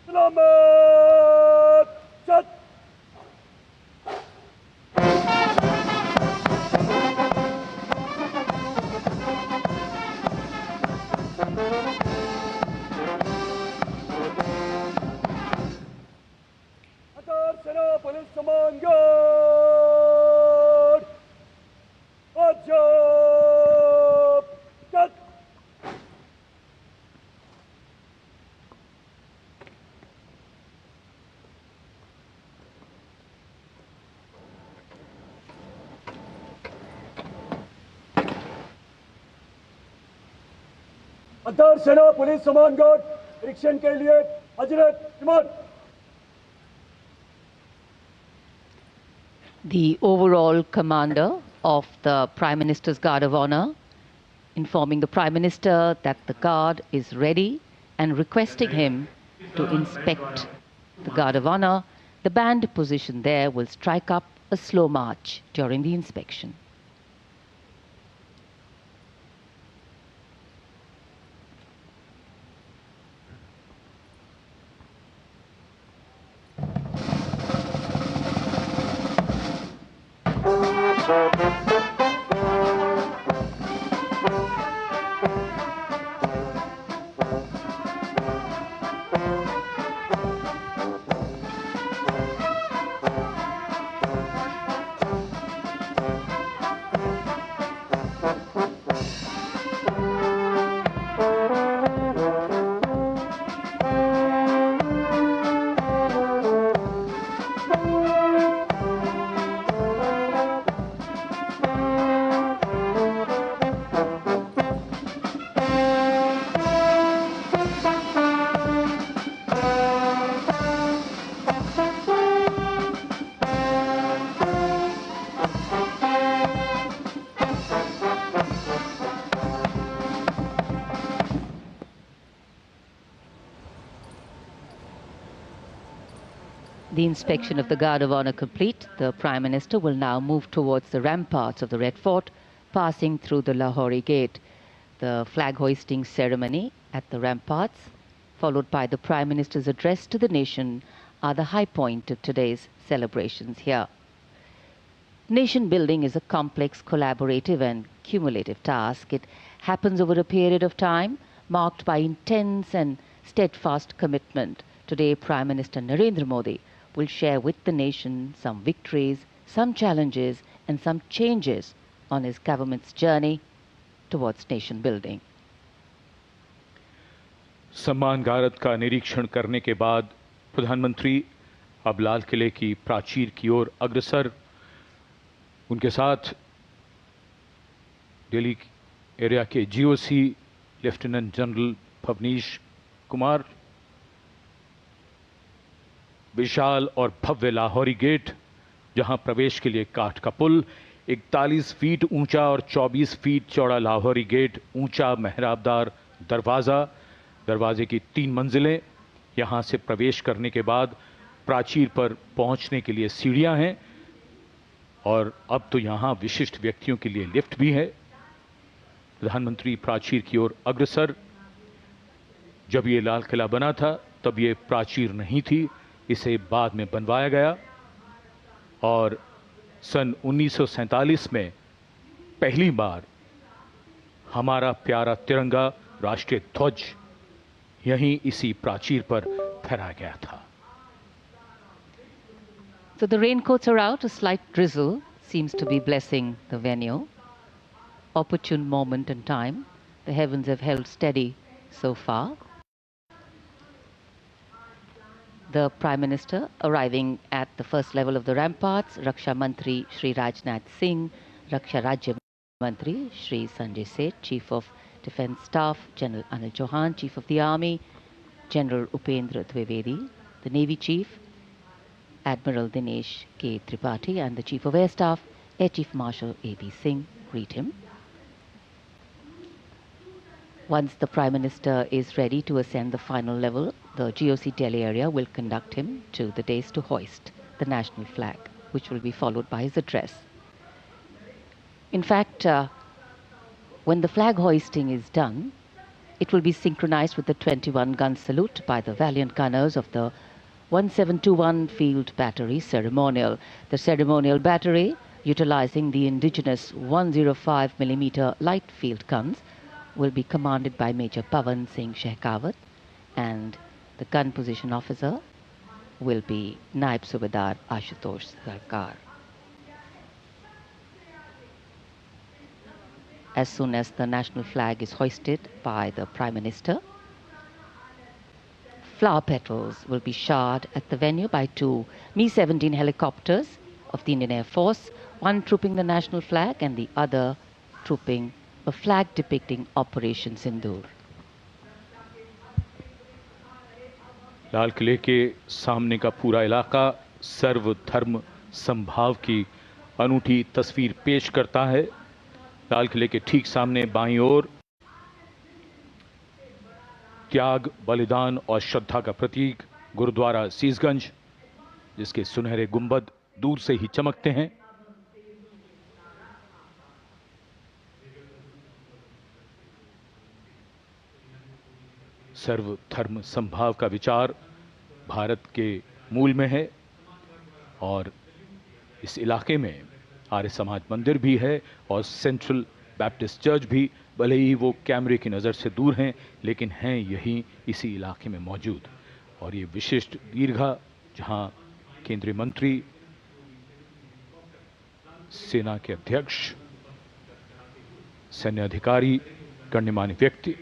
Selamat Chat. Agar Sena Polis Command Guard. Ajab Chat. Other सेना police समान guard निरीक्षण के लिए हजरत इमाम। The overall commander of the Prime Minister's Guard of Honor informing the Prime Minister that the guard is ready and requesting him to inspect the Guard of Honor. The band positioned there will strike up a slow march during the inspection. The inspection of the Guard of Honor complete, the Prime Minister will now move towards the ramparts of the Red Fort, passing through the Lahori Gate. The flag hoisting ceremony at the ramparts, followed by the Prime Minister's address to the nation, are the high point of today's celebrations here. Nation building is a complex, collaborative and cumulative task. It happens over a period of time marked by intense and steadfast commitment. Today, Prime Minister Narendra Modi will share with the nation some victories, some challenges and some changes on his government's journey towards nation building. सम्मान गारद का निरीक्षण करने के बाद प्रधानमंत्री अब लाल किले की प्राचीर की ओर अग्रसर। उनके साथ दिल्ली एरिया के GOC lieutenant general Bhavnish Kumar, विशाल और भव्य लाहौरी गेट, जहां प्रवेश के लिए काठ का पुल, 41 फीट ऊंचा और 24 फीट चौड़ा लाहौरी गेट, ऊंचा मेहराबदार दरवाज़ा, दरवाजे की 3 मंजिलें। यहां से प्रवेश करने के बाद प्राचीर पर पहुंचने के लिए सीढ़ियां हैं और अब तो यहां विशिष्ट व्यक्तियों के लिए लिफ्ट भी है। प्रधानमंत्री प्राचीर की ओर अग्रसर। जब ये लाल किला बना था तब ये प्राचीर नहीं थी, इसे बाद में बनवाया गया और सन 1947 में पहली बार हमारा प्यारा तिरंगा राष्ट्रीय ध्वज यहीं इसी प्राचीर पर फहराया गया था। So the raincoats are out, a slight drizzle seems to be blessing the venue. Opportune moment and time. The heavens have held steady so far. The Prime Minister arriving at the first level of the ramparts, Raksha Mantri Shri Rajnath Singh, Raksha Rajya Mantri Shri Sanjay Seth, Chief of Defence Staff General Anil Chauhan, Chief of the Army General Upendra Dwivedi, the Navy Chief Admiral Dinesh K. Tripathi and the Chief of Air Staff Air Chief Marshal A.B. Singh greet him. Once the Prime Minister is ready to ascend the final level, the GOC Delhi area will conduct him to the dais to hoist the national flag, which will be followed by his address. In fact, when the flag hoisting is done, It will be synchronized with the 21-gun salute by the valiant gunners of the 1721 Field Battery Ceremonial. The ceremonial battery, utilizing the indigenous 105mm light field guns, will be commanded by Major Pavan Singh Shekhawat, and the gun position officer will be Naib Subedar Ashutosh Sarkar. As soon as the national flag is hoisted by the Prime Minister, flower petals will be showered at the venue by two Mi-17 helicopters of the Indian Air Force, one trooping the national flag and the other trooping a flag depicting Operation Sindoor. लाल किले के सामने का पूरा इलाका सर्व धर्म संभाव की अनूठी तस्वीर पेश करता है। लाल किले के ठीक सामने बाईं ओर त्याग, बलिदान और श्रद्धा का प्रतीक गुरुद्वारा सीसगंज, जिसके सुनहरे गुंबद दूर से ही चमकते हैं। सर्व धर्म संभाव का विचार भारत के मूल में है और इस इलाके में आर्य समाज मंदिर भी है और सेंट्रल बैप्टिस्ट चर्च भी, भले ही वो कैमरे की नज़र से दूर हैं, लेकिन हैं यहीं इसी इलाके में मौजूद। और ये विशिष्ट दीर्घा, जहां केंद्रीय मंत्री, सेना के अध्यक्ष, सैन्य अधिकारी, गण्यमान्य व्यक्ति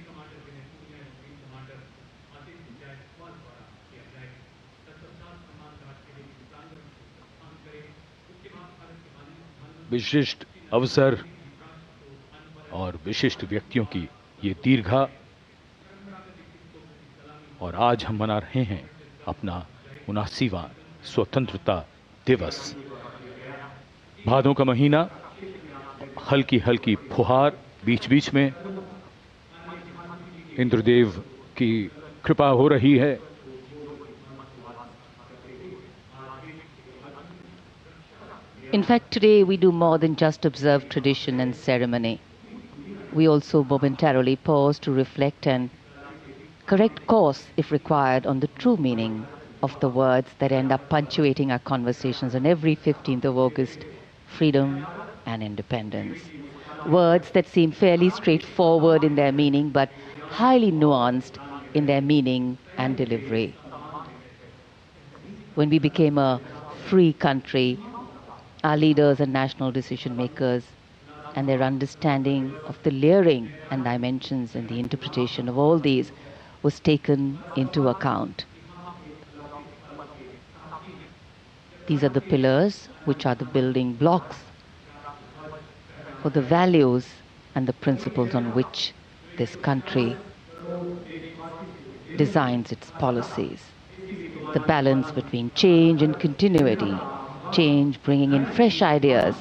विशिष्ट अवसर और विशिष्ट व्यक्तियों की ये दीर्घा, और आज हम मना रहे हैं अपना 79वां स्वतंत्रता दिवस। भादों का महीना, हल्की हल्की फुहार, बीच बीच में इंद्रदेव की कृपा हो रही है। In fact, today we do more than just observe tradition and ceremony. We also momentarily pause to reflect and correct course, if required, on the true meaning of the words that end up punctuating our conversations on every 15th of August: freedom and independence. Words that seem fairly straightforward in their meaning, but highly nuanced in their meaning and delivery. When we became a free country, our leaders and national decision makers and their understanding of the layering and dimensions and the interpretation of all these was taken into account. These are the pillars which are the building blocks for the values and the principles on which this country designs its policies. The balance between change and continuity, change bringing in fresh ideas,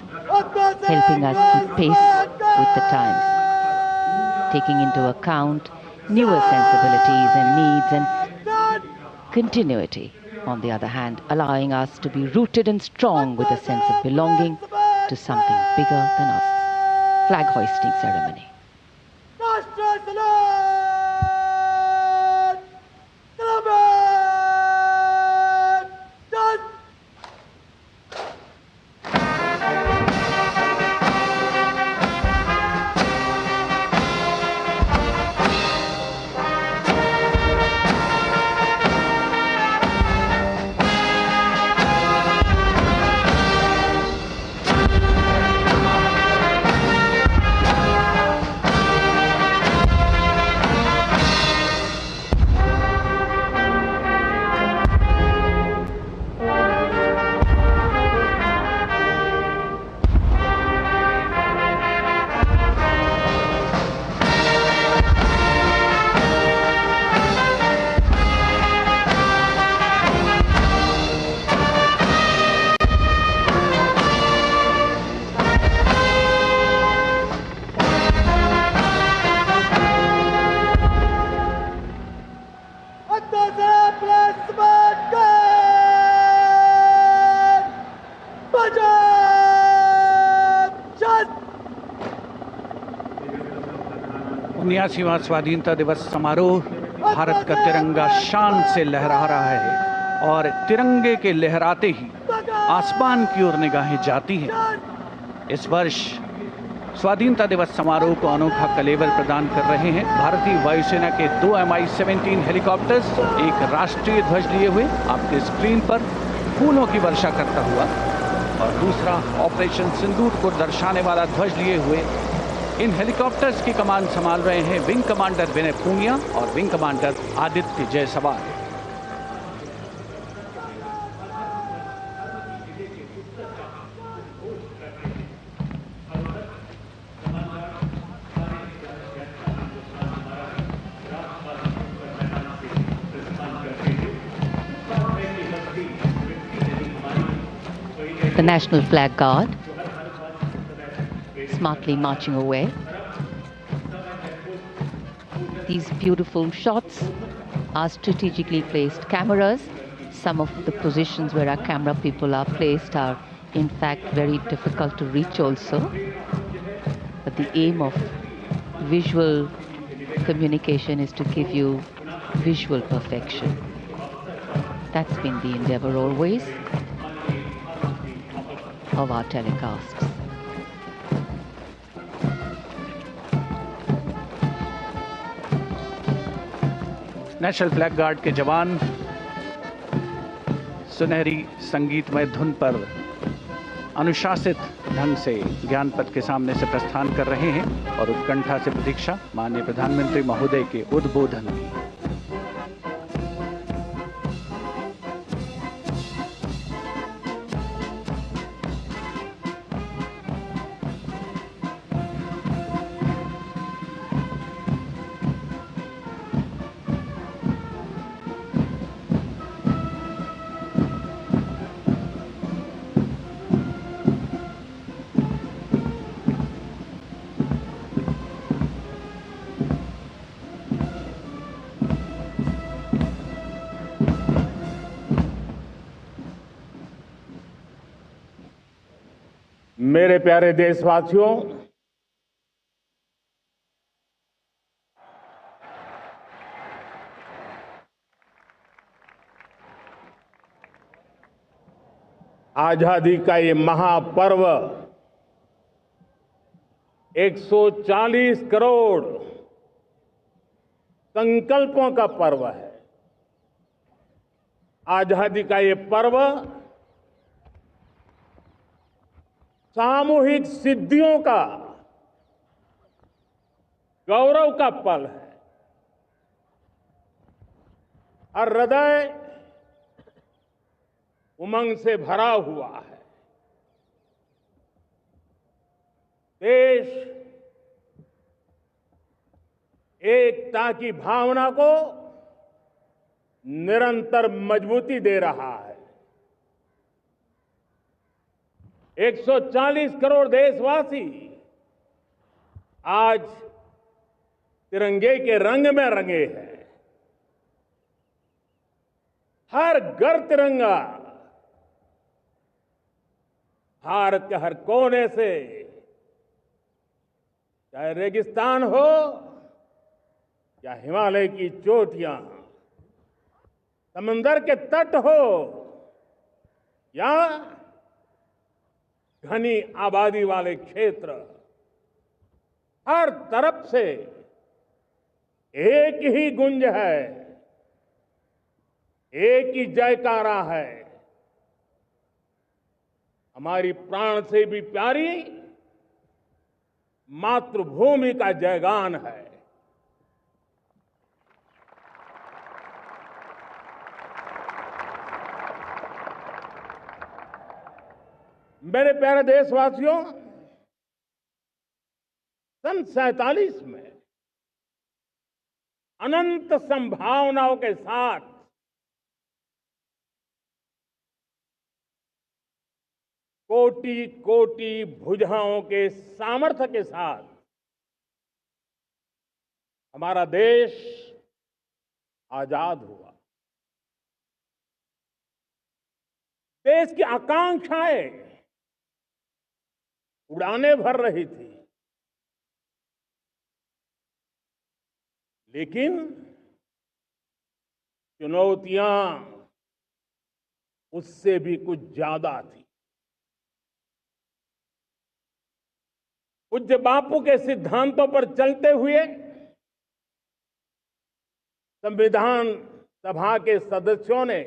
helping us keep pace with the times, taking into account newer sensibilities and needs, and continuity, on the other hand, allowing us to be rooted and strong with a sense of belonging to something bigger than us. Flag hoisting ceremony. 79वां स्वाधीनता दिवस समारोह। भारत का तिरंगा शान से लहरा रहा है और तिरंगे के लहराते ही आसमान की ओर निगाहें जाती हैं। इस वर्ष स्वाधीनता दिवस समारोह को अनोखा कलेवर प्रदान कर रहे हैं भारतीय वायुसेना के 2 Mi-17 हेलीकॉप्टर्स, एक राष्ट्रीय ध्वज लिए हुए आपके स्क्रीन पर फूलों की वर्षा करता हुआ, और दूसरा ऑपरेशन सिंदूर को दर्शाने वाला ध्वज लिए हुए। इन हेलीकॉप्टर्स की कमान संभाल रहे हैं विंग कमांडर विनय पूनिया और wing commander Aditya Jaiswal. The National Flag Guard smartly marching away. These beautiful shots are strategically placed cameras. Some of the positions where our camera people are placed are in fact very difficult to reach also. But the aim of visual communication is to give you visual perfection. That's been the endeavor always of our telecasts. National flag guard के जवान सुनहरी संगीतमय धुन पर अनुशासित ढंग से ज्ञान पथ के सामने से प्रस्थान कर रहे हैं और उत्कंठा से प्रतीक्षा माननीय प्रधानमंत्री महोदय के उद्बोधन की। मेरे प्यारे देशवासियों, आजादी का ये महापर्व 140 करोड़ संकल्पों का पर्व है। आजादी का ये पर्व सामूहिक सिद्धियों का गौरव का पल है और हृदय उमंग से भरा हुआ है। देश एकता की भावना को निरंतर मजबूती दे रहा है। 140 करोड़ देशवासी आज तिरंगे के रंग में रंगे हैं। हर घर तिरंगा, भारत के हर कोने से, चाहे रेगिस्तान हो या हिमालय की चोटियां, समंदर के तट हो या घनी आबादी वाले क्षेत्र, हर तरफ से एक ही गुंज है, एक ही जयकारा है। हमारी प्राण से भी प्यारी मातृभूमि का जयगान है। मेरे प्यारे देशवासियों, सन 47 में अनंत संभावनाओं के साथ कोटि कोटि भुजाओं के सामर्थ्य के साथ हमारा देश आजाद हुआ। देश की आकांक्षाएं उड़ाने भर रही थी। लेकिन चुनौतियां उससे भी कुछ ज्यादा थी। पूज्य बापू के सिद्धांतों पर चलते हुए संविधान सभा के सदस्यों ने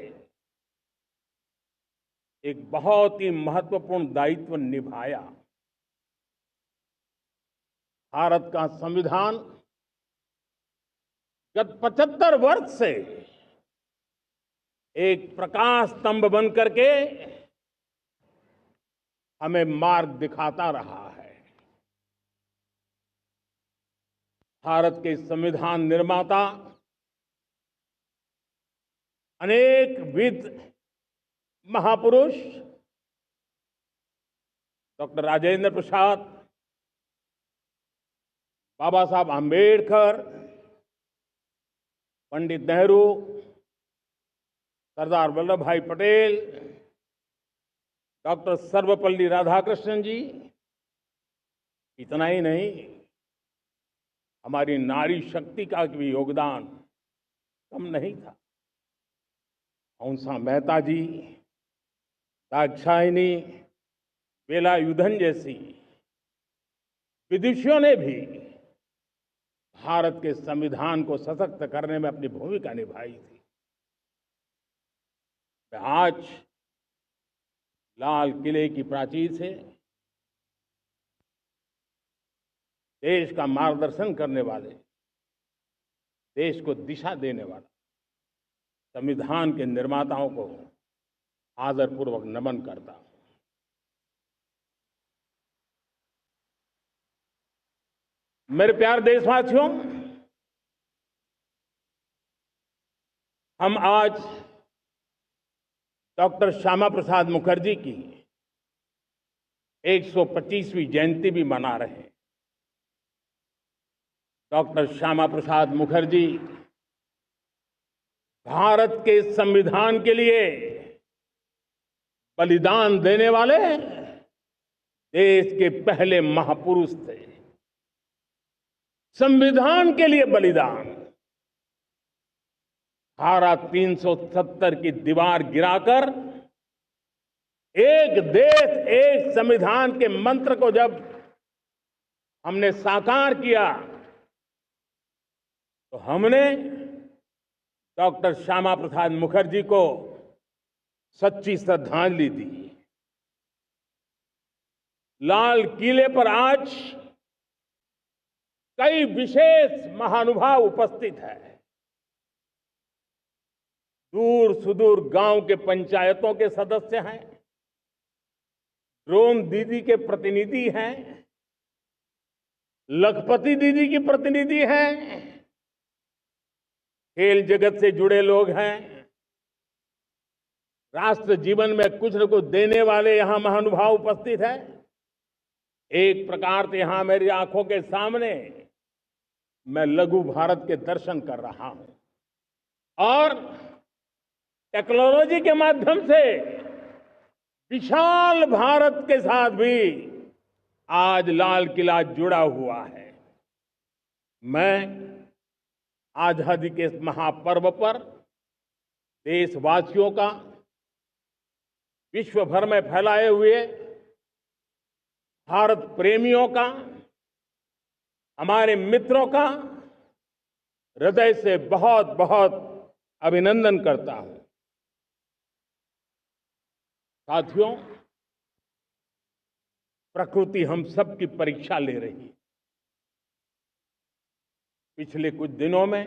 एक बहुत ही महत्वपूर्ण दायित्व निभाया। भारत का संविधान गत 75 वर्ष से एक प्रकाश स्तंभ बन करके हमें मार्ग दिखाता रहा है। भारत के संविधान निर्माता अनेक विद महापुरुष डॉक्टर राजेंद्र प्रसाद, बाबा साहब आंबेडकर, पंडित नेहरू, सरदार वल्लभ भाई पटेल, डॉक्टर सर्वपल्ली राधाकृष्णन जी, इतना ही नहीं, हमारी नारी शक्ति का भी योगदान कम नहीं था। हंसा मेहता जी, दाक्षायणी, वेलायुधन जैसी विदुषियों ने भी भारत के संविधान को सशक्त करने में अपनी भूमिका निभाई थी। मैं आज लाल किले की प्राचीर से देश का मार्गदर्शन करने वाले, देश को दिशा देने वाला संविधान के निर्माताओं को आदरपूर्वक नमन करता हूं। मेरे प्यारे देशवासियों, हम आज डॉक्टर श्यामा प्रसाद मुखर्जी की 125वीं जयंती भी मना रहे हैं। डॉक्टर श्यामा प्रसाद मुखर्जी भारत के संविधान के लिए बलिदान देने वाले देश के पहले महापुरुष थे। संविधान के लिए बलिदान, धारा 370 की दीवार गिराकर एक देश एक संविधान के मंत्र को जब हमने साकार किया तो हमने डॉक्टर श्यामा प्रसाद मुखर्जी को सच्ची श्रद्धांजलि दी। लाल किले पर आज कई विशेष महानुभाव उपस्थित हैं। दूर सुदूर गांव के पंचायतों के सदस्य हैं, ड्रोन दीदी के प्रतिनिधि हैं, लखपति दीदी की प्रतिनिधि हैं, खेल जगत से जुड़े लोग हैं, राष्ट्र जीवन में कुछ न कुछ देने वाले यहां महानुभाव उपस्थित हैं। एक प्रकार से यहां मेरी आंखों के सामने मैं लघु भारत के दर्शन कर रहा हूं और टेक्नोलॉजी के माध्यम से विशाल भारत के साथ भी आज लाल किला जुड़ा हुआ है। मैं आजादी के इस महापर्व पर देशवासियों का, विश्व भर में फैलाए हुए भारत प्रेमियों का, हमारे मित्रों का हृदय से बहुत बहुत अभिनंदन करता हूं। साथियों, प्रकृति हम सब की परीक्षा ले रही है। पिछले कुछ दिनों में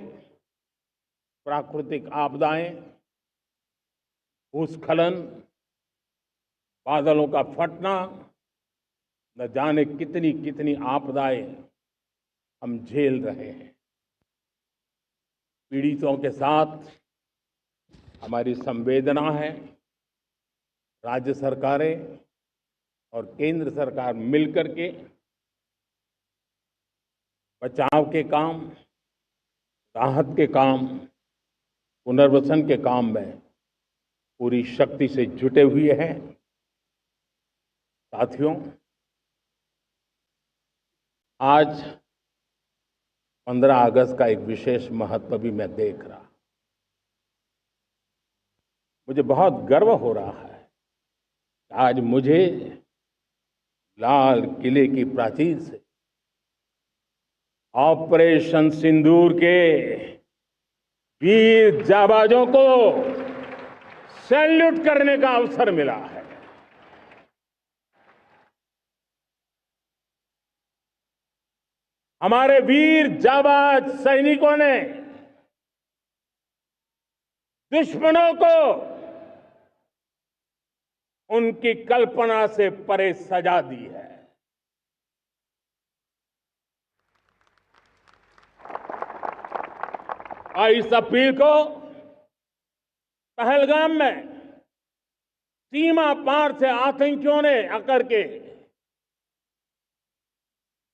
प्राकृतिक आपदाएं, भूस्खलन, बादलों का फटना, न जाने कितनी कितनी आपदाएं हम झेल रहे हैं। पीड़ितों के साथ हमारी संवेदना है। राज्य सरकारें और केंद्र सरकार मिलकर के बचाव के काम, राहत के काम, पुनर्वसन के काम में पूरी शक्ति से जुटे हुए हैं। साथियों, आज 15 अगस्त का एक विशेष महत्व भी मैं देख रहा। मुझे बहुत गर्व हो रहा है कि आज मुझे लाल किले की प्राचीर से ऑपरेशन सिंदूर के वीर जाबाजों को सैल्यूट करने का अवसर मिला है। हमारे वीर जाबाज सैनिकों ने दुश्मनों को उनकी कल्पना से परे सजा दी है। और इस अपील को पहलगाम में सीमा पार से आतंकियों ने आकर के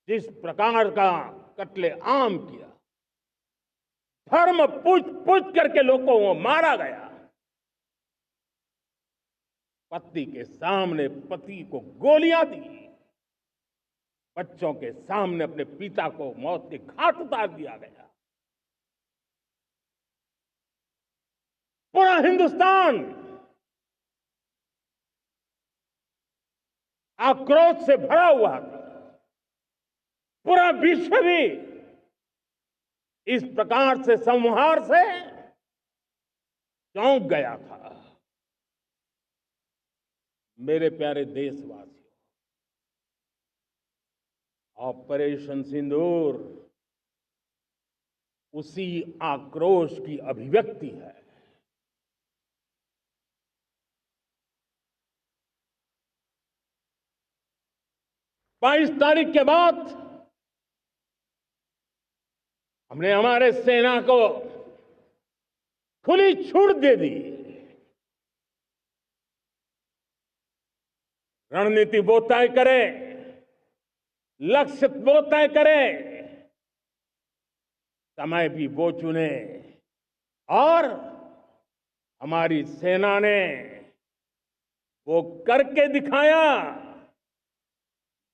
जिस प्रकार का कत्ले आम किया, धर्म पूछ करके लोगों को मारा गया, पत्नी के सामने पति को गोलियां दी, बच्चों के सामने अपने पिता को मौत के घाट उतार दिया गया। पूरा हिंदुस्तान आक्रोश से भरा हुआ था। पूरा विश्व भी इस प्रकार से संहार से चौंक गया था। मेरे प्यारे देशवासियों, ऑपरेशन सिंदूर उसी आक्रोश की अभिव्यक्ति है। 22 तारीख के बाद हमने हमारे सेना को खुली छूट दे दी। रणनीति वो तय करे, लक्ष्य वो तय करे, समय भी वो चुने, और हमारी सेना ने वो करके दिखाया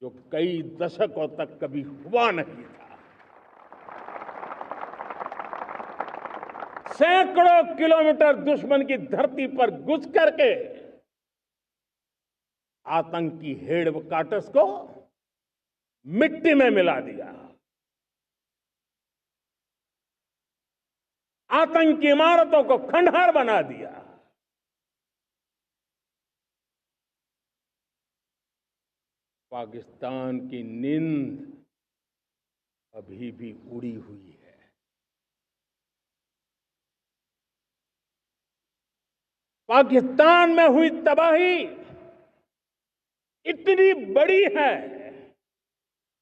जो कई दशकों तक कभी हुआ नहीं था। सैकड़ों किलोमीटर दुश्मन की धरती पर घुस करके आतंकी हेडक्वार्टर्स को मिट्टी में मिला दिया, आतंकी इमारतों को खंडहर बना दिया। पाकिस्तान की नींद अभी भी उड़ी हुई है। पाकिस्तान में हुई तबाही इतनी बड़ी है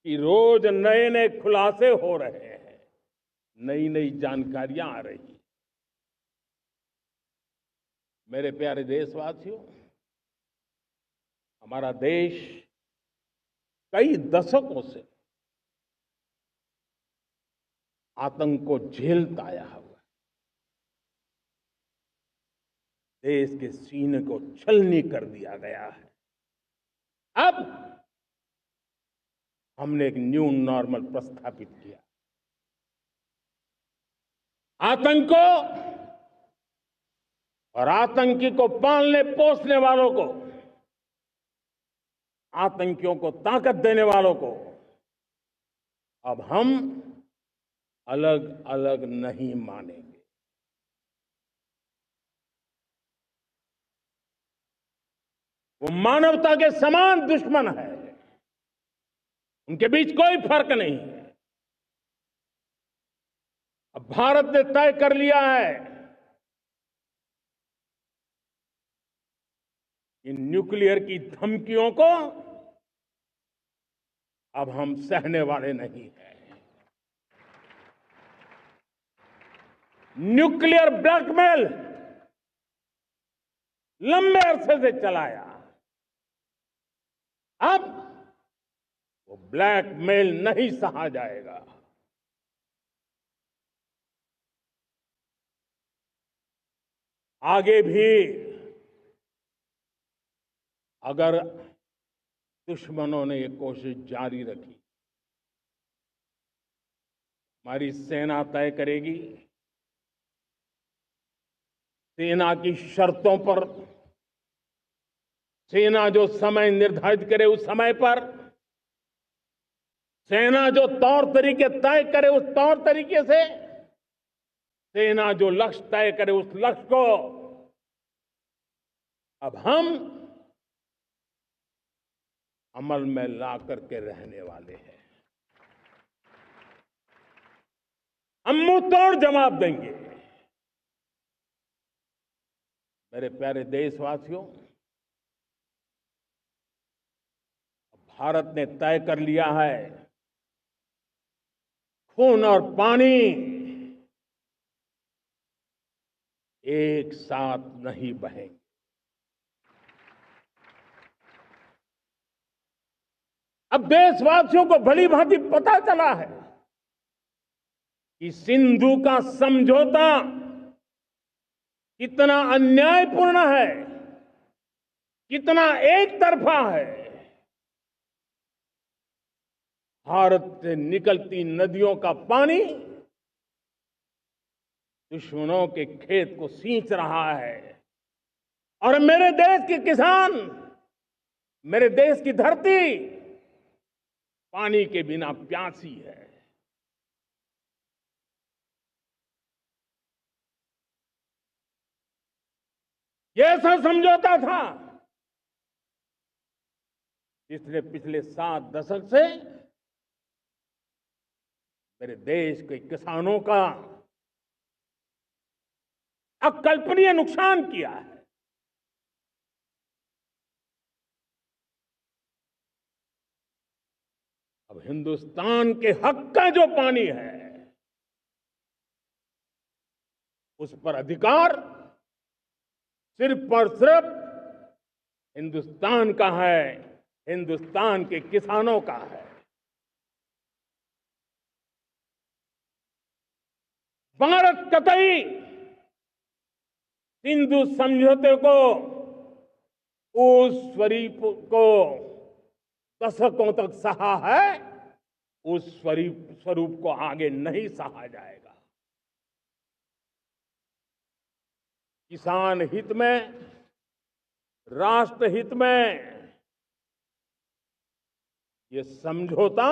कि रोज नए नए खुलासे हो रहे हैं, नई नई जानकारियां आ रही हैं। मेरे प्यारे देशवासियों, हमारा देश कई दशकों से आतंक को झेलता आया हुआ है। देश के सीने को छलनी कर दिया गया है। अब हमने एक न्यू नॉर्मल प्रस्थापित किया। आतंक को और आतंकी को पालने पोसने वालों को, आतंकियों को ताकत देने वालों को अब हम अलग अलग नहीं मानेंगे। वो मानवता के समान दुश्मन है, उनके बीच कोई फर्क नहीं है। अब भारत ने तय कर लिया है कि न्यूक्लियर की धमकियों को अब हम सहने वाले नहीं हैं। न्यूक्लियर ब्लैकमेल लंबे अरसे से चलाया, अब वो ब्लैकमेल नहीं सहा जाएगा। आगे भी अगर दुश्मनों ने ये कोशिश जारी रखी, हमारी सेना तय करेगी। सेना की शर्तों पर, सेना जो समय निर्धारित करे उस समय पर, सेना जो तौर तरीके तय करे उस तौर तरीके से, सेना जो लक्ष्य तय करे उस लक्ष्य को अब हम अमल में ला करके रहने वाले हैं। हम मुंह तोड़ जवाब देंगे। मेरे प्यारे देशवासियों, भारत ने तय कर लिया है, खून और पानी एक साथ नहीं बहेंगे। अब देशवासियों को भली भांति पता चला है कि सिंधु का समझौता कितना अन्यायपूर्ण है, कितना एक तरफा है। भारत से निकलती नदियों का पानी दुश्मनों के खेत को सींच रहा है और मेरे देश के किसान, मेरे देश की धरती पानी के बिना प्यासी है। ये ऐसा समझौता था जिसने पिछले 7 दशक से मेरे देश के किसानों का अकल्पनीय नुकसान किया है। अब हिंदुस्तान के हक का जो पानी है उस पर अधिकार सिर्फ और सिर्फ हिंदुस्तान का है, हिंदुस्तान के किसानों का है। भारत कतई सिंधु समझौते को, उस स्वरूप को दशकों तक सहा है, उस स्वरूप को आगे नहीं सहा जाएगा। किसान हित में, राष्ट्र हित में ये समझौता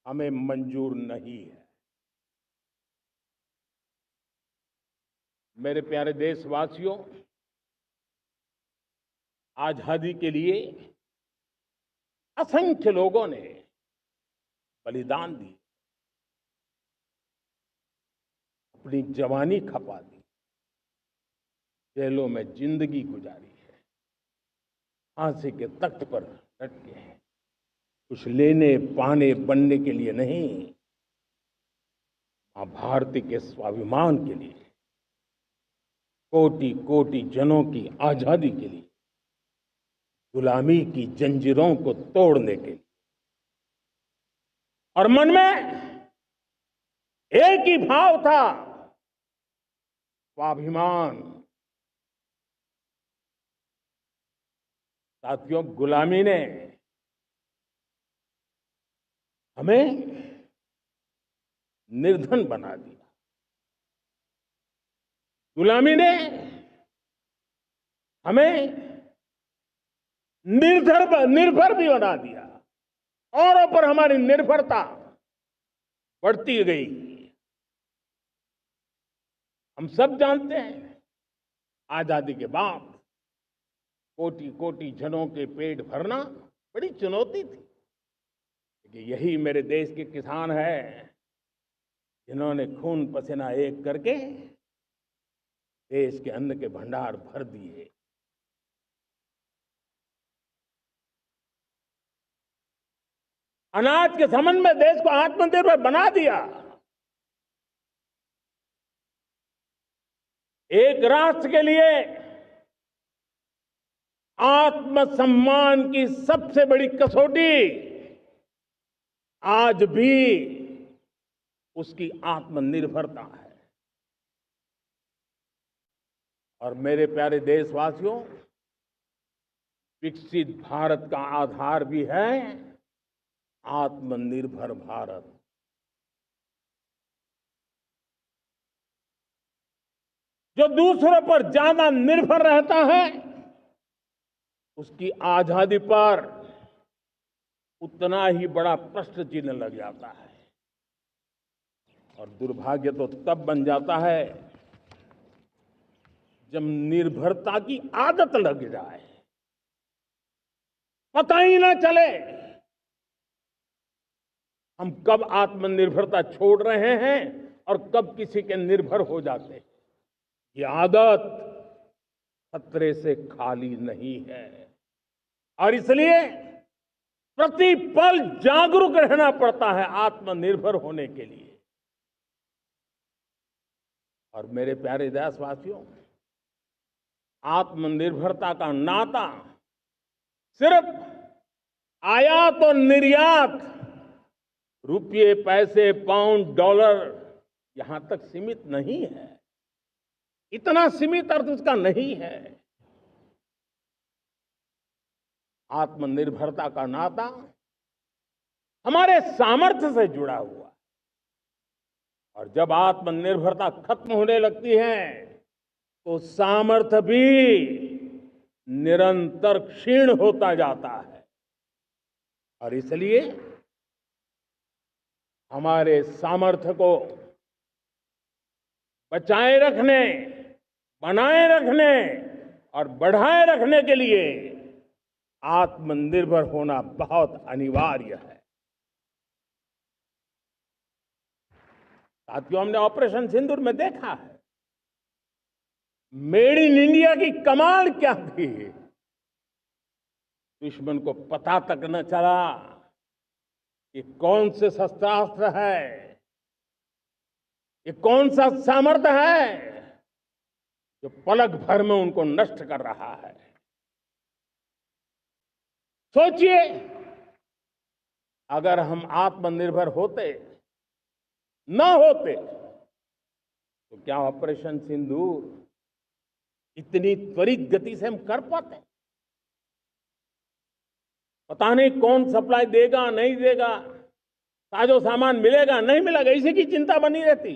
हमें मंजूर नहीं है। मेरे प्यारे देशवासियों, आजादी के लिए असंख्य लोगों ने बलिदान दी, अपनी जवानी खपा दी, जेलों में जिंदगी गुजारी है, फांसी के तख्त पर लटके हैं। कुछ लेने पाने बनने के लिए नहीं, मां भारती के स्वाभिमान के लिए, कोटि कोटि जनों की आजादी के लिए, गुलामी की जंजीरों को तोड़ने के लिए। और मन में एक ही भाव था, स्वाभिमान। साथियों, गुलामी ने हमें निर्धन बना दिया, गुलामी ने हमें निर्भर भी बना दिया, औरों पर हमारी निर्भरता बढ़ती गई। हम सब जानते हैं, आजादी के बाद कोटि कोटि जनों के पेट भरना बड़ी चुनौती थी। लेकिन यही मेरे देश के किसान हैं जिन्होंने खून पसीना एक करके देश के अन्न के भंडार भर दिए। अनाज के संबंध में देश को आत्मनिर्भर बना दिया। एक राष्ट्र के लिए आत्मसम्मान की सबसे बड़ी कसौटी आज भी उसकी आत्मनिर्भरता है। और मेरे प्यारे देशवासियों, विकसित भारत का आधार भी है आत्मनिर्भर भारत। जो दूसरों पर ज्यादा निर्भर रहता है, उसकी आजादी पर उतना ही बड़ा प्रश्न चिन्ह लग जाता है। और दुर्भाग्य तो तब बन जाता है जब निर्भरता की आदत लग जाए, पता ही ना चले हम कब आत्मनिर्भरता छोड़ रहे हैं और कब किसी के निर्भर हो जाते हैं। ये आदत खतरे से खाली नहीं है और इसलिए प्रति पल जागरूक रहना पड़ता है आत्मनिर्भर होने के लिए। और मेरे प्यारे देशवासियों, आत्मनिर्भरता का नाता सिर्फ आयात और निर्यात, रुपये, पैसे, पाउंड, डॉलर यहां तक सीमित नहीं है। इतना सीमित अर्थ उसका नहीं है। आत्मनिर्भरता का नाता हमारे सामर्थ्य से जुड़ा हुआ है। और जब आत्मनिर्भरता खत्म होने लगती है तो सामर्थ्य भी निरंतर क्षीण होता जाता है। और इसलिए हमारे सामर्थ्य को बचाए रखने, बनाए रखने और बढ़ाए रखने के लिए आत्मनिर्भर होना बहुत अनिवार्य है। साथियों, हमने ऑपरेशन सिंदूर में देखा है मेड इन इंडिया की कमाल क्या थी। दुश्मन को पता तक न चला कि कौन से शस्त्रास्त्र है, ये कौन सा सामर्थ्य है जो पलक भर में उनको नष्ट कर रहा है। सोचिए, अगर हम आत्मनिर्भर होते न होते तो क्या ऑपरेशन सिंदूर इतनी त्वरित गति से हम कर पाते? पता नहीं कौन सप्लाई देगा, नहीं देगा, साजो सामान मिलेगा, नहीं मिलेगा, इसी की चिंता बनी रहती।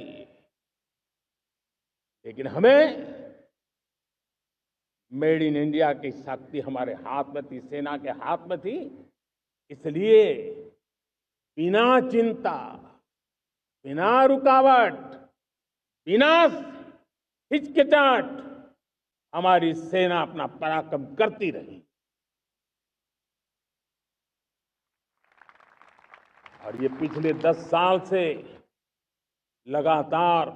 लेकिन हमें मेड इन इंडिया की शक्ति हमारे हाथ में थी, सेना के हाथ में थी। इसलिए बिना चिंता, बिना रुकावट, बिना हिचकिचाहट हमारी सेना अपना पराक्रम करती रही। और ये पिछले 10 साल से लगातार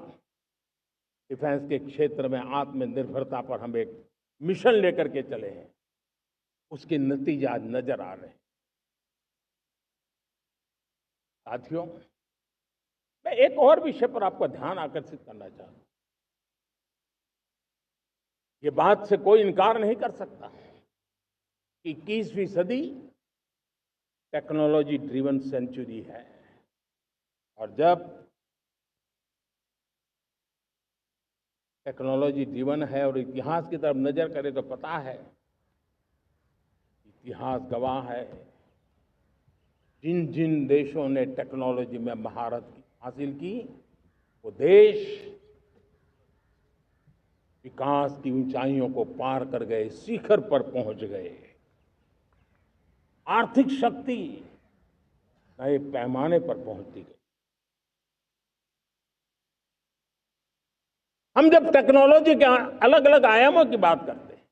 डिफेंस के क्षेत्र में आत्मनिर्भरता पर हम एक मिशन लेकर के चले हैं, उसके नतीजे आज नजर आ रहे हैं। साथियों, मैं एक और विषय पर आपका ध्यान आकर्षित करना चाहता हूं। ये बात से कोई इनकार नहीं कर सकता कि 21वीं सदी टेक्नोलॉजी ड्रिवन सेंचुरी है। और जब टेक्नोलॉजी ड्रिवन है और इतिहास की तरफ नजर करें तो पता है, इतिहास गवाह है, जिन जिन देशों ने टेक्नोलॉजी में महारत हासिल की, वो देश विकास की ऊंचाइयों को पार कर गए, शिखर पर पहुंच गए। आर्थिक शक्ति नए पैमाने पर पहुंचती गई। हम जब टेक्नोलॉजी के अलग अलग आयामों की बात करते हैं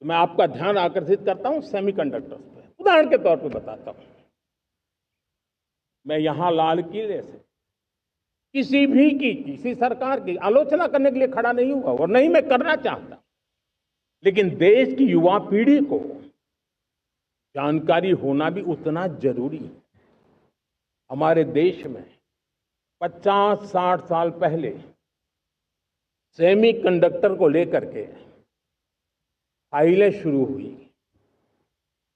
तो मैं आपका ध्यान आकर्षित करता हूं सेमीकंडक्टर्स पे। उदाहरण के तौर पे बताता हूं, मैं यहां लाल किले से किसी सरकार की आलोचना करने के लिए खड़ा नहीं हुआ और नहीं मैं करना चाहता, लेकिन देश की युवा पीढ़ी को जानकारी होना भी उतना जरूरी है। हमारे देश में 50-60 साल पहले सेमीकंडक्टर को लेकर के फाइलें शुरू हुई।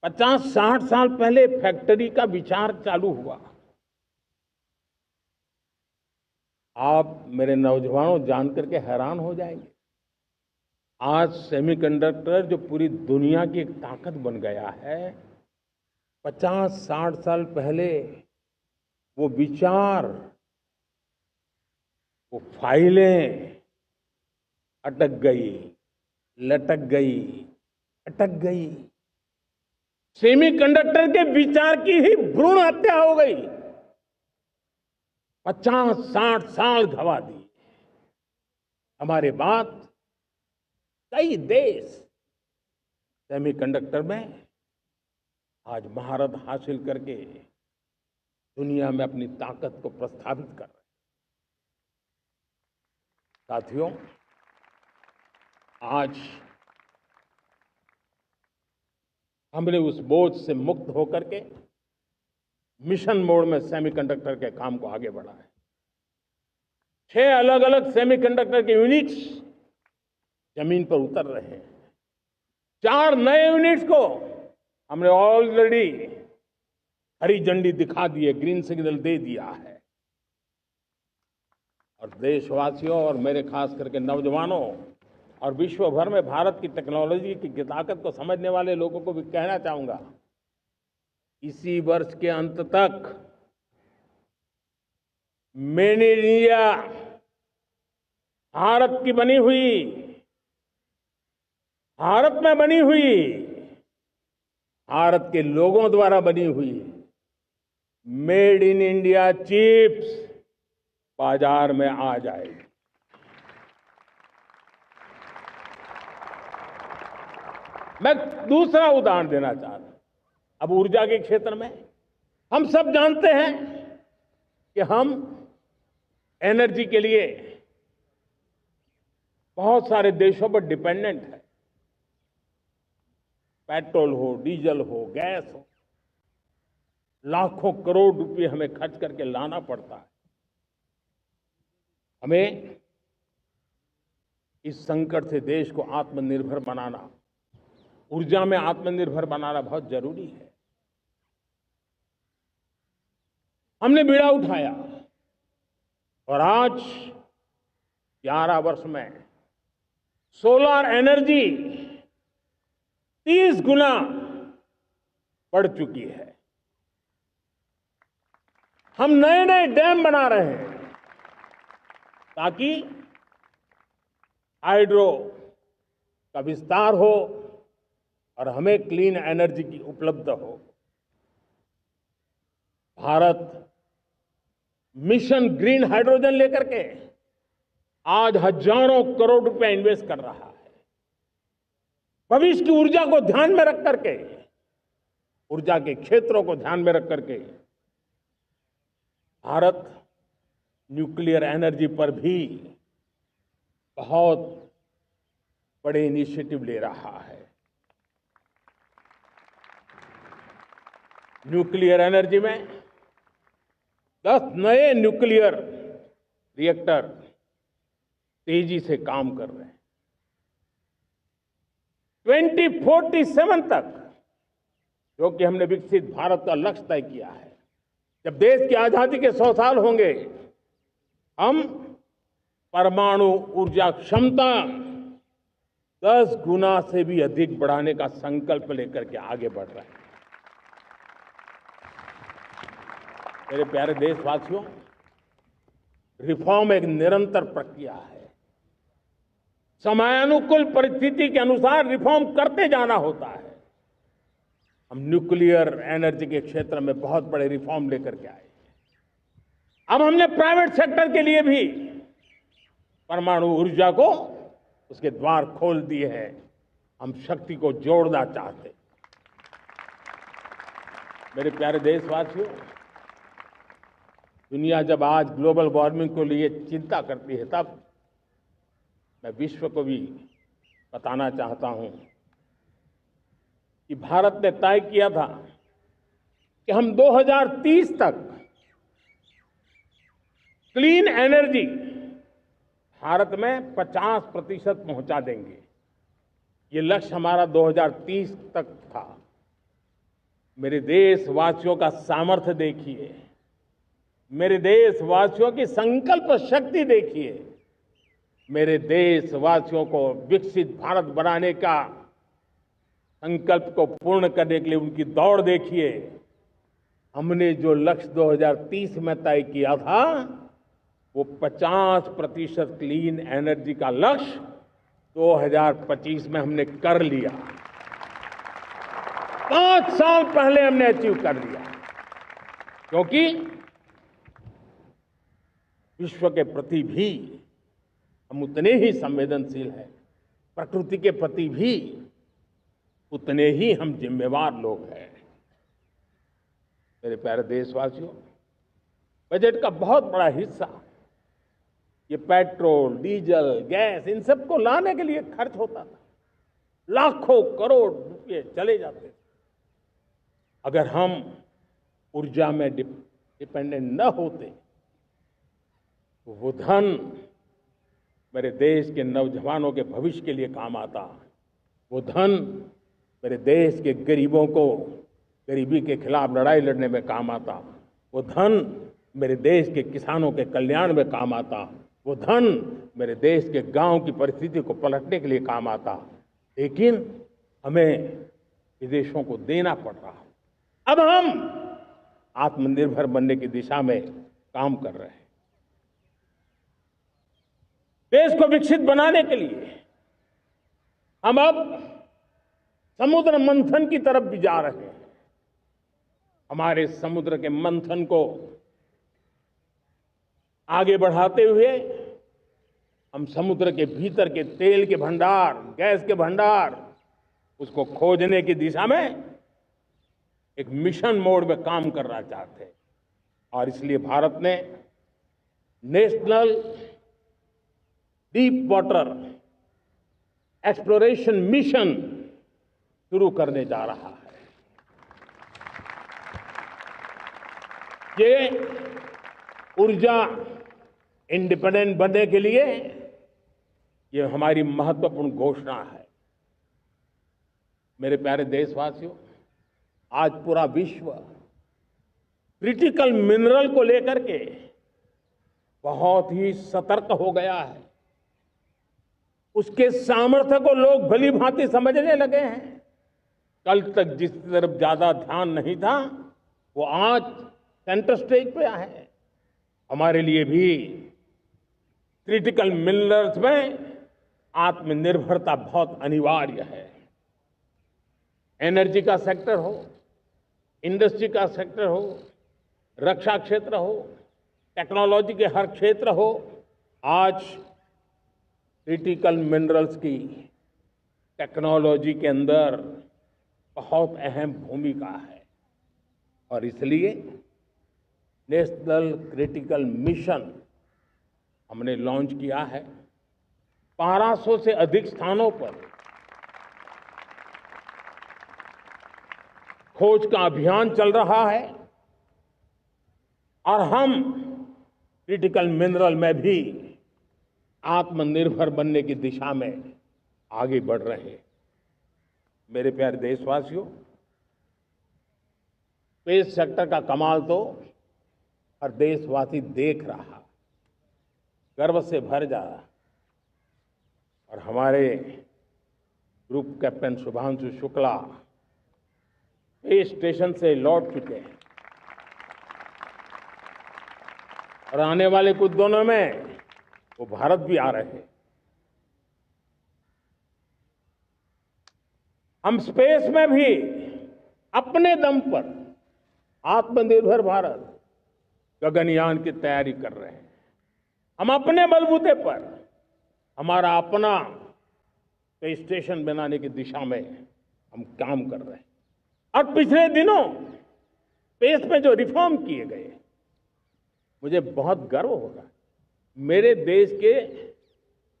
50-60 साल पहले फैक्ट्री का विचार चालू हुआ। आप मेरे नौजवानों जानकर के हैरान हो जाएंगे, आज सेमीकंडक्टर जो पूरी दुनिया की एक ताकत बन गया है, 50-60 साल पहले वो विचार, वो फाइलें अटक गई, लटक गई, अटक गई। सेमीकंडक्टर के विचार की ही भ्रूण हत्या हो गई। 50-60 साल गवा दी। हमारे बाद कई देश सेमीकंडक्टर में आज महारत हासिल करके दुनिया में अपनी ताकत को प्रस्थापित कर रहे हैं। साथियों, आज हमने उस बोझ से मुक्त होकर के मिशन मोड में सेमीकंडक्टर के काम को आगे बढ़ाया है। 6 अलग अलग सेमीकंडक्टर के यूनिट्स जमीन पर उतर रहे हैं। 4 नए यूनिट्स को हमने ऑलरेडी हरी झंडी दिखा दी है, ग्रीन सिग्नल दे दिया है। और देशवासियों और मेरे खास करके नौजवानों और विश्व भर में भारत की टेक्नोलॉजी की ताकत को समझने वाले लोगों को भी कहना चाहूंगा, इसी वर्ष के अंत तक मेड इन इंडिया, भारत की बनी हुई, भारत में बनी हुई, भारत के लोगों द्वारा बनी हुई मेड इन इंडिया चिप्स बाजार में आ जाएगी। मैं दूसरा उदाहरण देना चाहता हूं। अब ऊर्जा के क्षेत्र में हम सब जानते हैं कि हम एनर्जी के लिए बहुत सारे देशों पर डिपेंडेंट है। पेट्रोल हो, डीजल हो, गैस हो, लाखों करोड़ रुपए हमें खर्च करके लाना पड़ता है। हमें इस संकट से देश को आत्मनिर्भर बनाना, ऊर्जा में आत्मनिर्भर बनाना बहुत जरूरी है। हमने बीड़ा उठाया और आज 11 वर्ष में सोलर एनर्जी 30 गुना बढ़ चुकी है। हम नए नए डैम बना रहे हैं ताकि हाइड्रो का विस्तार हो और हमें क्लीन एनर्जी की उपलब्ध हो। भारत मिशन ग्रीन हाइड्रोजन लेकर के आज हजारों करोड़ रुपए इन्वेस्ट कर रहा है। भविष्य की ऊर्जा को ध्यान में रख करके, ऊर्जा के क्षेत्रों को ध्यान में रख करके भारत न्यूक्लियर एनर्जी पर भी बहुत बड़े इनिशिएटिव ले रहा है। न्यूक्लियर एनर्जी में 10 नए न्यूक्लियर रिएक्टर तेजी से काम कर रहे हैं। 2047 तक, जो कि हमने विकसित भारत का लक्ष्य तय किया है, जब देश की आजादी के 100 साल होंगे, हम परमाणु ऊर्जा क्षमता 10 गुना से भी अधिक बढ़ाने का संकल्प लेकर के आगे बढ़ रहे हैं। मेरे प्यारे देशवासियों, रिफॉर्म एक निरंतर प्रक्रिया है। समयानुकूल परिस्थिति के अनुसार रिफॉर्म करते जाना होता है। हम न्यूक्लियर एनर्जी के क्षेत्र में बहुत बड़े रिफॉर्म लेकर के आए। अब हमने प्राइवेट सेक्टर के लिए भी परमाणु ऊर्जा को उसके द्वार खोल दिए हैं। हम शक्ति को जोड़ना चाहते हैं। मेरे प्यारे देशवासियों, दुनिया जब आज ग्लोबल वार्मिंग को लिए चिंता करती है, तब मैं विश्व को भी बताना चाहता हूं कि भारत ने तय किया था कि हम 2030 तक क्लीन एनर्जी भारत में 50% पहुंचा देंगे। ये लक्ष्य हमारा 2030 तक था। मेरे देशवासियों का सामर्थ्य देखिए, मेरे देशवासियों की संकल्प शक्ति देखिए, मेरे देशवासियों को विकसित भारत बनाने का संकल्प को पूर्ण करने के लिए उनकी दौड़ देखिए। हमने जो लक्ष्य 2030 में तय किया था, वो 50% क्लीन एनर्जी का लक्ष्य 2025 में हमने कर लिया। 5 साल पहले हमने अचीव कर लिया, क्योंकि विश्व के प्रति भी हम उतने ही संवेदनशील हैं, प्रकृति के प्रति भी उतने ही हम जिम्मेवार लोग हैं। मेरे प्यारे देशवासियों, बजट का बहुत बड़ा हिस्सा ये पेट्रोल, डीजल, गैस इन सबको लाने के लिए खर्च होता था। लाखों करोड़ रुपए चले जाते थे। अगर हम ऊर्जा में डिपेंडेंट न होते तो वो धन मेरे देश के नौजवानों के भविष्य के लिए काम आता। वो धन मेरे देश के गरीबों को गरीबी के खिलाफ लड़ाई लड़ने में काम आता। वो धन मेरे देश के किसानों के कल्याण में काम आता। वो धन मेरे देश के गांव की परिस्थिति को पलटने के लिए काम आता। लेकिन हमें विदेशों को देना पड़ रहा। अब हम आत्मनिर्भर बनने की दिशा में काम कर रहे हैं। देश को विकसित बनाने के लिए हम अब समुद्र मंथन की तरफ भी जा रहे हैं। हमारे समुद्र के मंथन को आगे बढ़ाते हुए हम समुद्र के भीतर के तेल के भंडार, गैस के भंडार, उसको खोजने की दिशा में एक मिशन मोड में काम करना चाहते हैं। और इसलिए भारत ने national deep water exploration mission शुरू करने जा रहा है। ये ऊर्जा इंडिपेंडेंट बनने के लिए ये हमारी महत्वपूर्ण घोषणा है। मेरे प्यारे देशवासियों, आज पूरा विश्व क्रिटिकल मिनरल को लेकर के बहुत ही सतर्क हो गया है। उसके सामर्थ्य को लोग भली भांति समझने लगे हैं। कल तक जिस तरफ ज्यादा ध्यान नहीं था, वो आज सेंटर स्टेज पे है। हमारे लिए भी क्रिटिकल मिनरल्स में आत्मनिर्भरता बहुत अनिवार्य है। एनर्जी का सेक्टर हो, इंडस्ट्री का सेक्टर हो, रक्षा क्षेत्र हो, टेक्नोलॉजी के हर क्षेत्र हो, आज क्रिटिकल मिनरल्स की टेक्नोलॉजी के अंदर बहुत अहम भूमिका है। और इसलिए नेशनल क्रिटिकल मिशन हमने लॉन्च किया है। 1200 से अधिक स्थानों पर खोज का अभियान चल रहा है और हम क्रिटिकल मिनरल में भी आत्मनिर्भर बनने की दिशा में आगे बढ़ रहे हैं। मेरे प्यारे देशवासियों, स्पेस सेक्टर का कमाल तो हर देशवासी देख रहा, गर्व से भर जा रहा। और हमारे group captain Shubhanshu Shukla space station से लौट चुके हैं और आने वाले कुछ दिनों में वो भारत भी आ रहे हैं। हम स्पेस में भी अपने दम पर आत्मनिर्भर भारत गगनयान की तैयारी कर रहे हैं। हम अपने बलबूते पर हमारा अपना स्पेस स्टेशन बनाने की दिशा में हम काम कर रहे हैं। और पिछले दिनों स्पेस में जो रिफॉर्म किए गए, मुझे बहुत गर्व हो रहा है। मेरे देश के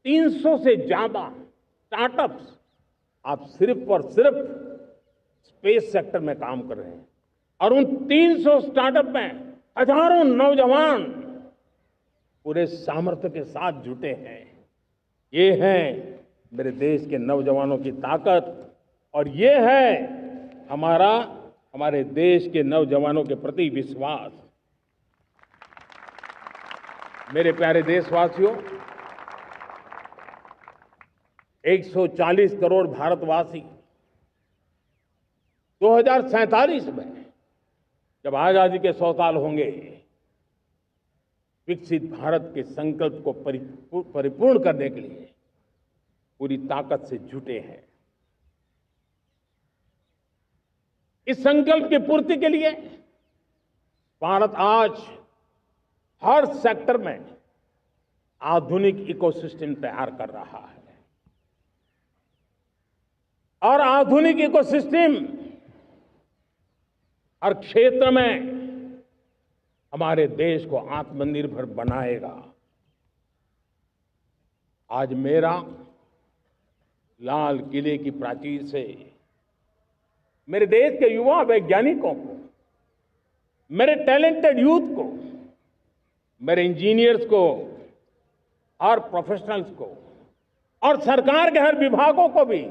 300 से ज्यादा स्टार्टअप्स आप सिर्फ और सिर्फ स्पेस सेक्टर में काम कर रहे हैं। और उन 300 स्टार्टअप में हजारों नौजवान पूरे सामर्थ्य के साथ जुटे हैं। ये है मेरे देश के नौजवानों की ताकत और ये है हमारे देश के नौजवानों के प्रति विश्वास। मेरे प्यारे देशवासियों, 140 करोड़ भारतवासी 2047 में जब आजादी के 100 साल होंगे, विकसित भारत के संकल्प को परिपूर्ण करने के लिए पूरी ताकत से जुटे हैं। इस संकल्प की पूर्ति के लिए भारत आज हर सेक्टर में आधुनिक इकोसिस्टम तैयार कर रहा है और आधुनिक इकोसिस्टम हर क्षेत्र में हमारे देश को आत्मनिर्भर बनाएगा। आज मेरा लाल किले की प्राचीर से मेरे देश के युवा वैज्ञानिकों को, मेरे टैलेंटेड यूथ को, मेरे इंजीनियर्स को और प्रोफेशनल्स को और सरकार के हर विभागों को भी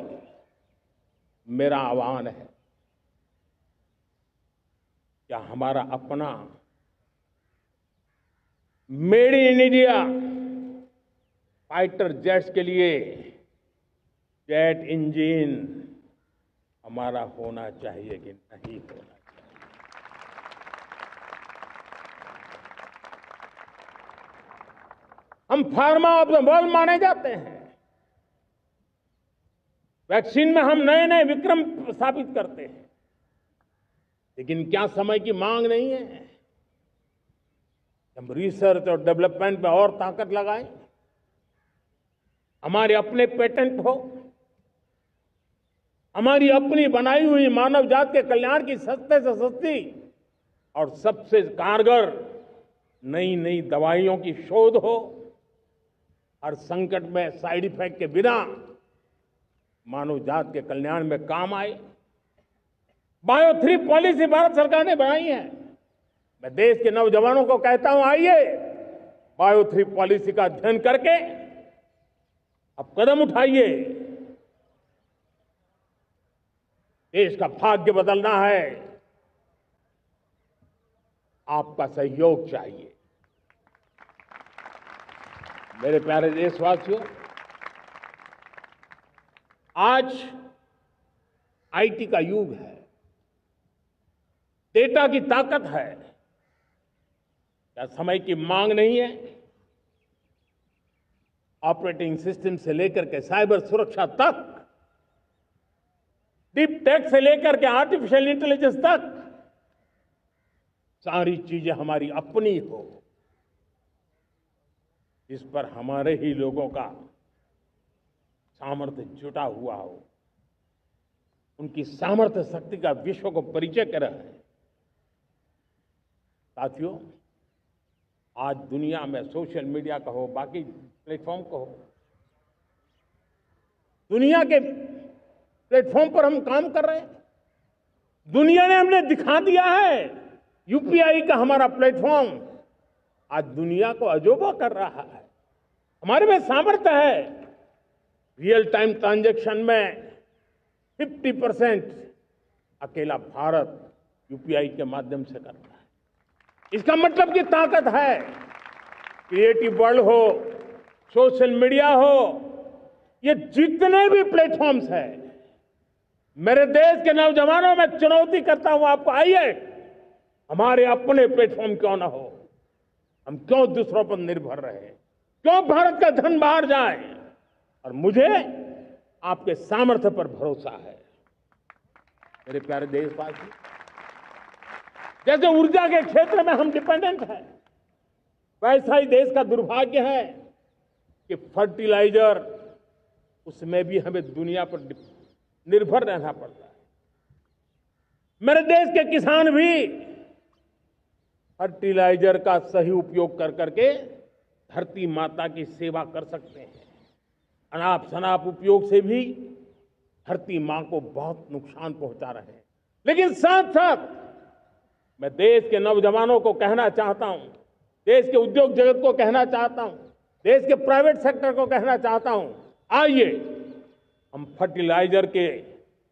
मेरा आह्वान है, क्या हमारा अपना made in India fighter jets के लिए जेट इंजन हमारा होना चाहिए कि नहीं होना चाहिए? हम फार्मा ऑफ द वर्ल्ड माने जाते हैं। वैक्सीन में हम नए नए विक्रम स्थापित करते हैं, लेकिन क्या समय की मांग नहीं है? हम रिसर्च और डेवलपमेंट में और ताकत लगाएं, हमारे अपने पेटेंट हो, हमारी अपनी बनाई हुई मानव जात के कल्याण की सस्ते से सस्ती और सबसे कारगर नई नई दवाइयों की शोध हो, हर संकट में साइड इफेक्ट के बिना मानव जात के कल्याण में काम आए। बायो 3 पॉलिसी भारत सरकार ने बनाई है। मैं देश के नौजवानों को कहता हूं, आइए बायो 3 पॉलिसी का अध्ययन करके अब कदम उठाइए। देश का भाग्य बदलना है, आपका सहयोग चाहिए। मेरे प्यारे देशवासियों, आज आईटी का युग है, डेटा की ताकत है। क्या समय की मांग नहीं है? ऑपरेटिंग सिस्टम से लेकर के साइबर सुरक्षा तक, डीप टेक से लेकर के आर्टिफिशियल इंटेलिजेंस तक, सारी चीजें हमारी अपनी हो, इस पर हमारे ही लोगों का सामर्थ्य जुटा हुआ हो, उनकी सामर्थ्य शक्ति का विश्व को परिचय कराए। साथियों, आज दुनिया में सोशल मीडिया का हो, बाकी प्लेटफॉर्म को हो, दुनिया के प्लेटफॉर्म पर हम काम कर रहे हैं। दुनिया ने हमने दिखा दिया है, यूपीआई का हमारा प्लेटफॉर्म आज दुनिया को अजोबा कर रहा है। हमारे में सामर्थ्य है। रियल टाइम ट्रांजैक्शन में 50% अकेला भारत यूपीआई के माध्यम से कर रहा है। इसका मतलब की ताकत है। क्रिएटिव वर्ल्ड हो, सोशल मीडिया हो, ये जितने भी प्लेटफॉर्म्स हैं, मेरे देश के नौजवानों में चुनौती करता हूं आपको, आइए हमारे अपने प्लेटफॉर्म क्यों ना हो, हम क्यों दूसरों पर निर्भर रहे, क्यों भारत का धन बाहर जाए? और मुझे आपके सामर्थ्य पर भरोसा है। मेरे प्यारे देशवासी, जैसे ऊर्जा के क्षेत्र में हम डिपेंडेंट हैं, वैसा ही देश का दुर्भाग्य है कि फर्टिलाइजर, उसमें भी हमें दुनिया पर निर्भर रहना पड़ता है। मेरे देश के किसान भी फर्टिलाइजर का सही उपयोग कर करके धरती माता की सेवा कर सकते हैं। अनाप शनाप उपयोग से भी धरती मां को बहुत नुकसान पहुंचा रहे हैं। लेकिन साथ साथ मैं देश के नौजवानों को कहना चाहता हूं, देश के उद्योग जगत को कहना चाहता हूं, देश के प्राइवेट सेक्टर को कहना चाहता हूं, आइए हम फर्टिलाइजर के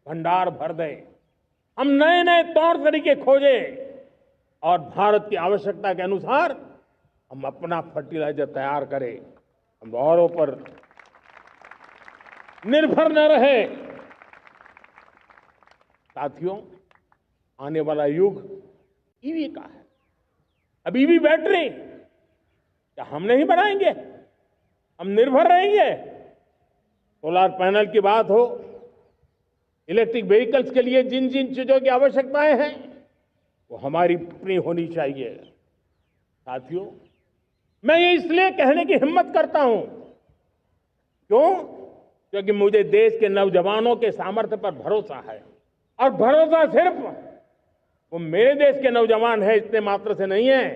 भंडार भर दें, हम नए नए तौर तरीके खोजें और भारत की आवश्यकता के अनुसार हम अपना फर्टिलाइजर तैयार करें। हम औरों पर निर्भर न रहे। साथियों, आने वाला युग ईवी का है। अब ईवी बैटरी क्या हम नहीं बनाएंगे? हम निर्भर रहेंगे? सोलर पैनल की बात हो, इलेक्ट्रिक व्हीकल्स के लिए जिन जिन चीजों की आवश्यकताएं हैं वो हमारी अपनी होनी चाहिए। साथियों, मैं ये इसलिए कहने की हिम्मत करता हूं, क्यों? क्योंकि मुझे देश के नौजवानों के सामर्थ्य पर भरोसा है। और भरोसा सिर्फ वो मेरे देश के नौजवान है इतने मात्र से नहीं है।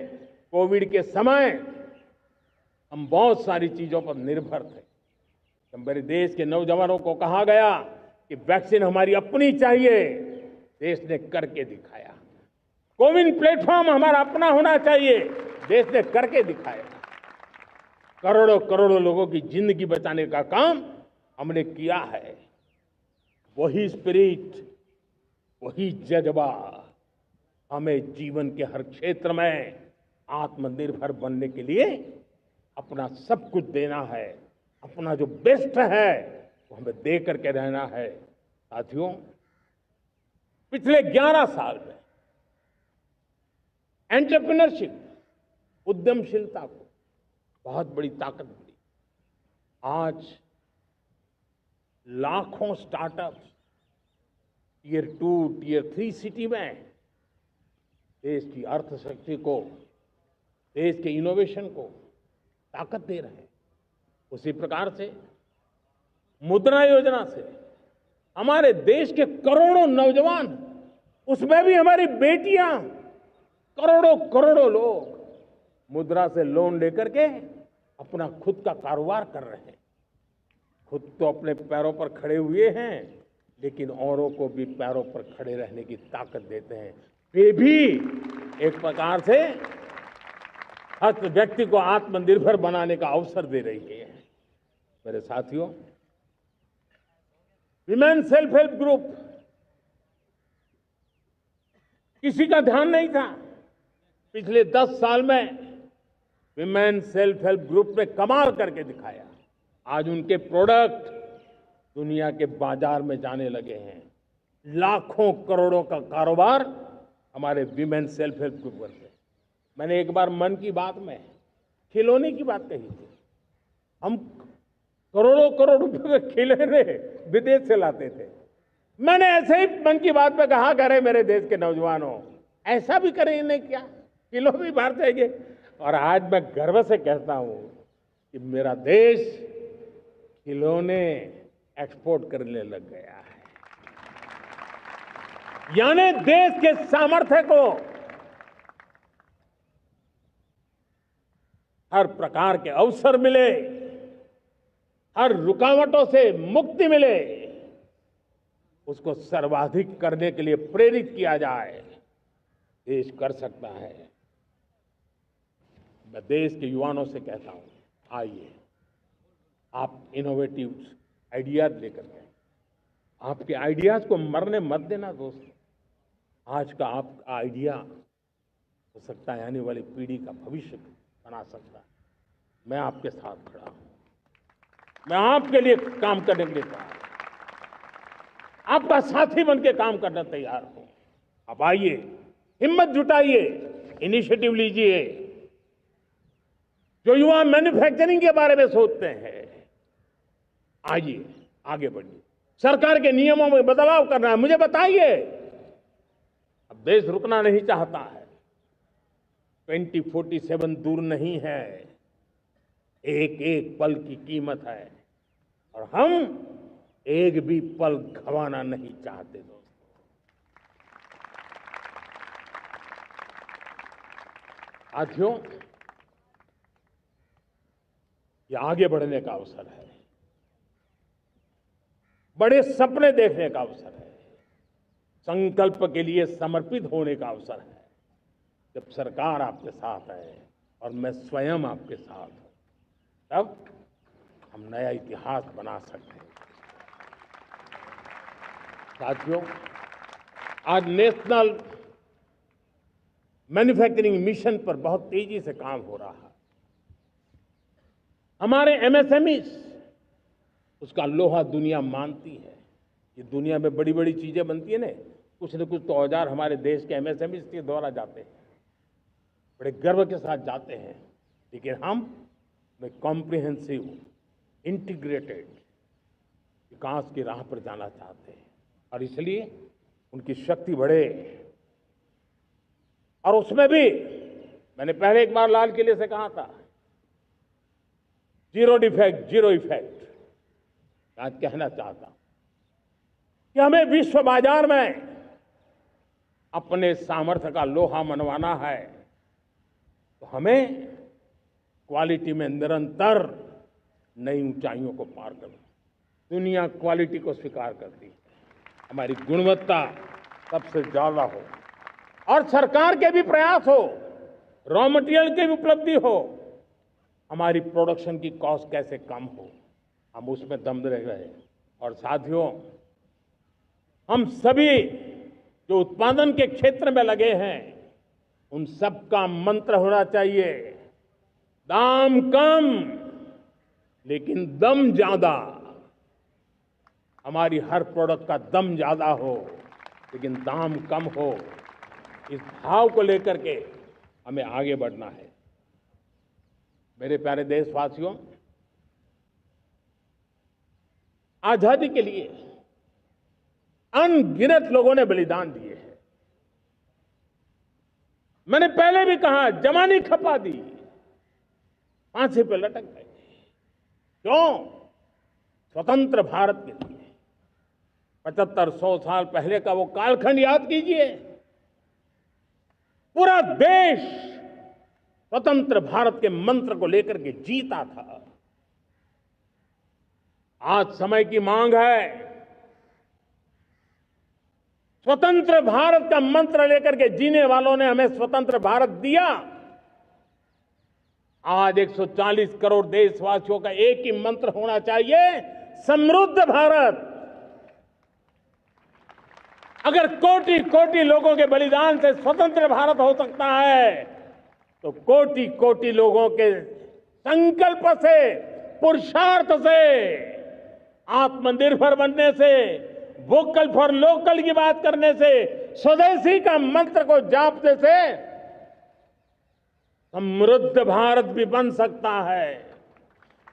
कोविड के समय हम बहुत सारी चीजों पर निर्भर थे। तो मेरे देश के नौजवानों को कहा गया कि वैक्सीन हमारी अपनी चाहिए, देश ने करके दिखाया। कोविन प्लेटफॉर्म हमारा अपना होना चाहिए, देश ने करके दिखाया। करोड़ों करोड़ों लोगों की जिंदगी बचाने का काम हमने किया है। वही स्पिरिट, वही जज्बा हमें जीवन के हर क्षेत्र में आत्मनिर्भर बनने के लिए अपना सब कुछ देना है। अपना जो बेस्ट है वो हमें दे करके रहना है। साथियों, पिछले 11 साल में एंटरप्रेन्योरशिप, उद्यमशीलता को बहुत बड़ी ताकत मिली। आज लाखों स्टार्टअप्स टियर 2, टियर 3 सिटी में देश की अर्थशक्ति को, देश के इनोवेशन को ताकत दे रहे हैं। उसी प्रकार से मुद्रा योजना से हमारे देश के करोड़ों नौजवान, उसमें भी हमारी बेटियां, करोड़ों करोड़ों लोग मुद्रा से लोन लेकर के अपना खुद का कारोबार कर रहे हैं। खुद तो अपने पैरों पर खड़े हुए हैं, लेकिन औरों को भी पैरों पर खड़े रहने की ताकत देते हैं। वे भी एक प्रकार से हर व्यक्ति को आत्मनिर्भर बनाने का अवसर दे रही है। मेरे साथियों, विमेन सेल्फ हेल्प ग्रुप किसी का ध्यान नहीं था। पिछले 10 साल में विमेन सेल्फ हेल्प ग्रुप ने कमाल करके दिखाया। आज उनके प्रोडक्ट दुनिया के बाजार में जाने लगे हैं। लाखों करोड़ों का कारोबार हमारे विमेन सेल्फ हेल्प ग्रुप करते हैं। मैंने एक बार मन की बात में खिलौने की बात कही थी। हम करोड़ों करोड़ रुपए के खिलौने विदेश से लाते थे। मैंने ऐसे ही मन की बात में कहा, करे मेरे देश के नौजवानों, ऐसा भी करें नहीं क्या, किलो भी बाहर जाएंगे। और आज मैं गर्व से कहता हूं कि मेरा देश खिलौने एक्सपोर्ट करने लग गया है। यानी देश के सामर्थ्य को हर प्रकार के अवसर मिले, हर रुकावटों से मुक्ति मिले, उसको सर्वाधिक करने के लिए प्रेरित किया जाए। देश कर सकता है। मैं देश के युवाओं से कहता हूं, आइए आप इनोवेटिव आइडियाज लेकर के, आपके आइडियाज को मरने मत देना दोस्त। आज का आपका आइडिया हो सकता है आने वाली पीढ़ी का भविष्य बना सकता है। मैं आपके साथ खड़ा हूं, मैं आपके लिए काम करने के लिए तैयार हूं, आपका साथी बन के काम करने तैयार हूं। आप आइए, हिम्मत जुटाइए, इनिशिएटिव लीजिए। जो युवा मैन्युफैक्चरिंग के बारे में सोचते हैं, आइए आगे बढ़िए। सरकार के नियमों में बदलाव करना है, मुझे बताइए। अब देश रुकना नहीं चाहता है। 2047 दूर नहीं है। एक एक पल की कीमत है और हम एक भी पल गंवाना नहीं चाहते दोस्तों। साथियों, ये आगे बढ़ने का अवसर है, बड़े सपने देखने का अवसर है, संकल्प के लिए समर्पित होने का अवसर है। जब सरकार आपके साथ है और मैं स्वयं आपके साथ हूं, तब हम नया इतिहास बना सकते हैं। साथियों, आज नेशनल मैन्युफैक्चरिंग मिशन पर बहुत तेजी से काम हो रहा है। हमारे एमएसएमईज, उसका लोहा दुनिया मानती है। ये दुनिया में बड़ी बड़ी चीजें बनती है ना, कुछ न कुछ तो औजार हमारे देश के एमएसएमईज के द्वारा जाते हैं, बड़े गर्व के साथ जाते हैं। लेकिन हम कॉम्प्रिहेंसिव, इंटीग्रेटेड विकास की राह पर जाना चाहते हैं और इसलिए उनकी शक्ति बढ़े। और उसमें भी मैंने पहले एक बार लाल किले से कहा था, जीरो डिफेक्ट जीरो इफेक्ट। आज कहना चाहता हूं कि हमें विश्व बाजार में अपने सामर्थ्य का लोहा मनवाना है तो हमें क्वालिटी में निरंतर नई ऊंचाइयों को पार करना। दुनिया क्वालिटी को स्वीकार करती है, हमारी गुणवत्ता सबसे ज्यादा हो और सरकार के भी प्रयास हो, रॉ मटेरियल की भी उपलब्धि हो, हमारी प्रोडक्शन की कॉस्ट कैसे कम हो, हम उसमें दम रह रहे हैं। और साथियों, हम सभी जो उत्पादन के क्षेत्र में लगे हैं उन सबका मंत्र होना चाहिए, दाम कम लेकिन दम ज्यादा। हमारी हर प्रोडक्ट का दम ज्यादा हो लेकिन दाम कम हो, इस भाव को लेकर के हमें आगे बढ़ना है। मेरे प्यारे देशवासियों, आजादी के लिए अनगिनत लोगों ने बलिदान दिए हैं। मैंने पहले भी कहा, जमानी खपा दी, फांसी पे लटक गए। क्यों? स्वतंत्र भारत के लिए। 75-100 साल पहले का वो कालखंड याद कीजिए। पूरा देश स्वतंत्र भारत के मंत्र को लेकर के जीता था। आज समय की मांग है, स्वतंत्र भारत का मंत्र लेकर के जीने वालों ने हमें स्वतंत्र भारत दिया। आज 140 करोड़ देशवासियों का एक ही मंत्र होना चाहिए, समृद्ध भारत। अगर कोटि कोटि लोगों के बलिदान से स्वतंत्र भारत हो सकता है तो कोटि कोटि लोगों के संकल्प से, पुरुषार्थ से, आत्मनिर्भर बनने से, वोकल फॉर लोकल की बात करने से, स्वदेशी का मंत्र को जापने से समृद्ध भारत भी बन सकता है।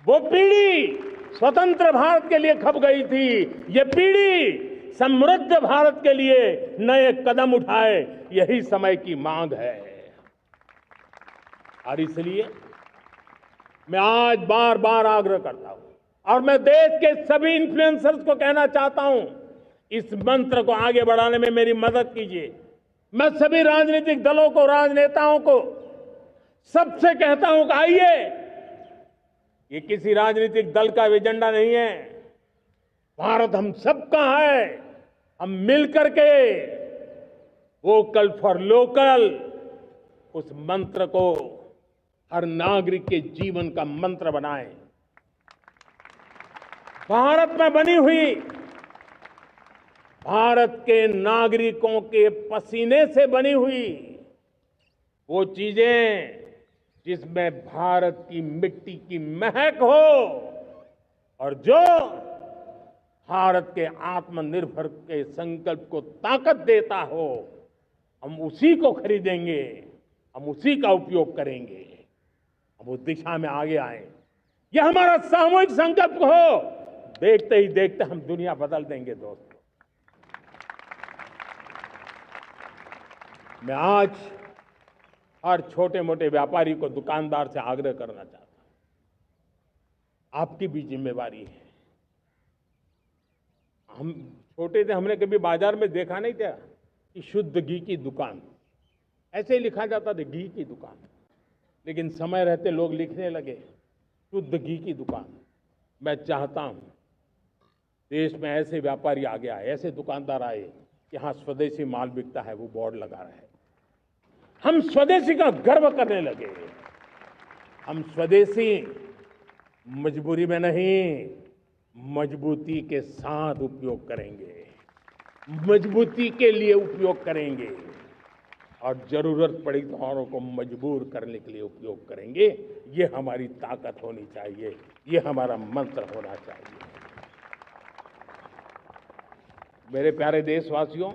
वो पीढ़ी स्वतंत्र भारत के लिए खप गई थी, ये पीढ़ी समृद्ध भारत के लिए नए कदम उठाए, यही समय की मांग है। और इसलिए मैं आज बार बार आग्रह करता हूं और मैं देश के सभी इन्फ्लुएंसर्स को कहना चाहता हूं, इस मंत्र को आगे बढ़ाने में मेरी मदद कीजिए। मैं सभी राजनीतिक दलों को, राजनेताओं को, सबसे कहता हूं कि आइए, ये किसी राजनीतिक दल का एजेंडा नहीं है, भारत हम सबका है। हम मिलकर के वोकल फॉर लोकल, उस मंत्र को हर नागरिक के जीवन का मंत्र बनाएं। भारत में बनी हुई, भारत के नागरिकों के पसीने से बनी हुई वो चीजें जिसमें भारत की मिट्टी की महक हो और जो भारत के आत्मनिर्भर के संकल्प को ताकत देता हो, हम उसी को खरीदेंगे, हम उसी का उपयोग करेंगे, हम उस दिशा में आगे आए। यह हमारा सामूहिक संकल्प हो, देखते ही देखते हम दुनिया बदल देंगे। दोस्तों, मैं आज हर छोटे मोटे व्यापारी को, दुकानदार से आग्रह करना चाहता हूं, आपकी भी जिम्मेवारी है। हम छोटे थे, हमने कभी बाजार में देखा नहीं था कि शुद्ध घी की दुकान, ऐसे ही लिखा जाता था घी की दुकान। लेकिन समय रहते लोग लिखने लगे शुद्ध घी की दुकान। मैं चाहता हूं देश में ऐसे व्यापारी आगे आए, ऐसे दुकानदार आए कि हाँ, स्वदेशी माल बिकता है, वो बोर्ड लगा रहे। हम स्वदेशी का गर्व करने लगे। हम स्वदेशी मजबूरी में नहीं, मजबूती के साथ उपयोग करेंगे, मजबूती के लिए उपयोग करेंगे और जरूरत पड़ी तो औरों को मजबूर करने के लिए उपयोग करेंगे। ये हमारी ताकत होनी चाहिए, ये हमारा मंत्र होना चाहिए। मेरे प्यारे देशवासियों,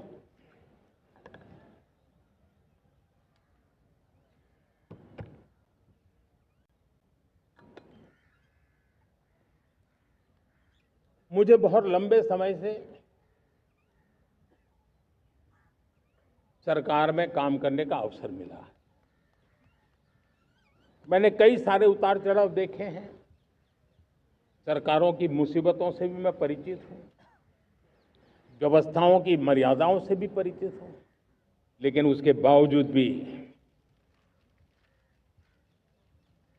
मुझे मुझे बहुत लंबे समय से सरकार में काम करने का अवसर मिला है। मैंने कई सारे उतार चढ़ाव देखे हैं। सरकारों की मुसीबतों से भी मैं परिचित हूं, व्यवस्थाओं की मर्यादाओं से भी परिचित हूं, लेकिन उसके बावजूद भी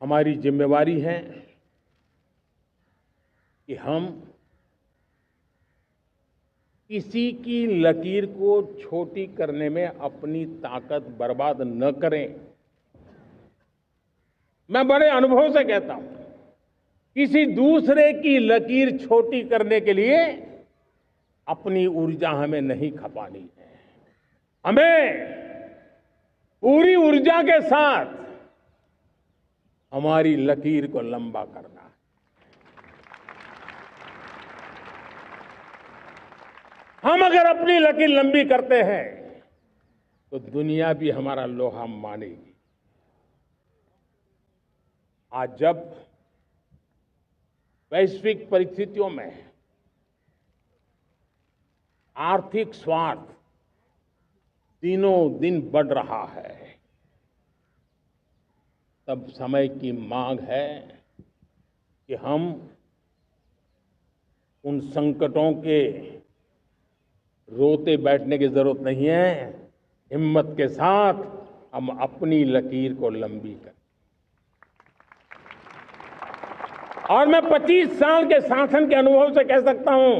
हमारी जिम्मेवारी है कि हम किसी की लकीर को छोटी करने में अपनी ताकत बर्बाद न करें। मैं बड़े अनुभव से कहता हूं, किसी दूसरे की लकीर छोटी करने के लिए अपनी ऊर्जा हमें नहीं खपानी है। हमें पूरी ऊर्जा के साथ हमारी लकीर को लंबा करना है। हम अगर अपनी लकीर लंबी करते हैं तो दुनिया भी हमारा लोहा मानेगी। आज जब वैश्विक परिस्थितियों में आर्थिक स्वार्थ दिनों दिन बढ़ रहा है, तब समय की मांग है कि हम उन संकटों के रोते बैठने की जरूरत नहीं है। हिम्मत के साथ हम अपनी लकीर को लंबी करें। और मैं 25 साल के शासन के अनुभव से कह सकता हूं,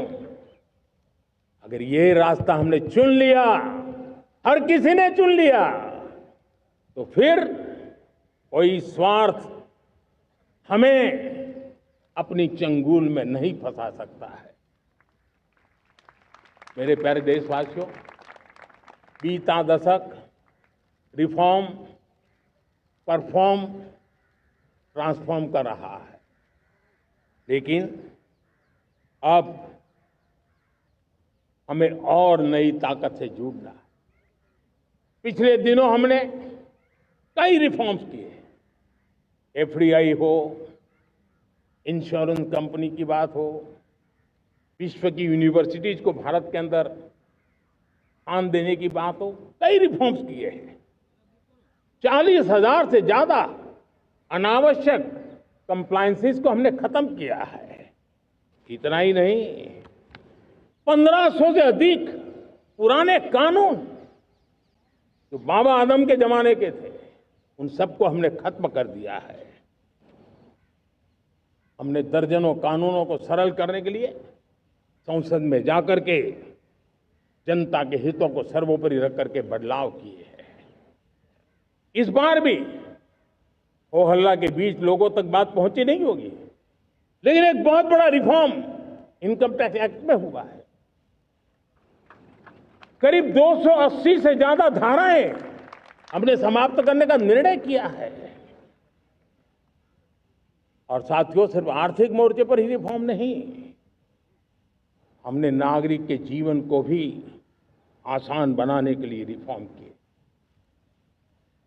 अगर ये रास्ता हमने चुन लिया, हर किसी ने चुन लिया, तो फिर कोई स्वार्थ हमें अपनी चंगुल में नहीं फंसा सकता है। मेरे प्यारे देशवासियों, बीता दशक रिफॉर्म, परफॉर्म, ट्रांसफॉर्म कर रहा है, लेकिन अब हमें और नई ताकत से जुड़ना है। पिछले दिनों हमने कई रिफॉर्म्स किए। एफडीआई हो, इंश्योरेंस कंपनी की बात हो, विश्व की यूनिवर्सिटीज को भारत के अंदर स्थान देने की बात हो, कई रिफॉर्म्स किए हैं। 40,000 से ज्यादा अनावश्यक कंप्लायंसेस को हमने खत्म किया है। इतना ही नहीं, 1500 से अधिक पुराने कानून जो बाबा आदम के जमाने के थे, उन सबको हमने खत्म कर दिया है। हमने दर्जनों कानूनों को सरल करने के लिए संसद में जाकर के जनता के हितों को सर्वोपरि रख करके बदलाव किए हैं। इस बार भी हो हल्ला के बीच लोगों तक बात पहुंची नहीं होगी, लेकिन एक बहुत बड़ा रिफॉर्म इनकम टैक्स एक्ट में हुआ है। करीब 280 से ज्यादा धाराएं हमने समाप्त करने का निर्णय किया है। और साथियों, सिर्फ आर्थिक मोर्चे पर ही रिफॉर्म नहीं, हमने नागरिक के जीवन को भी आसान बनाने के लिए रिफॉर्म किए।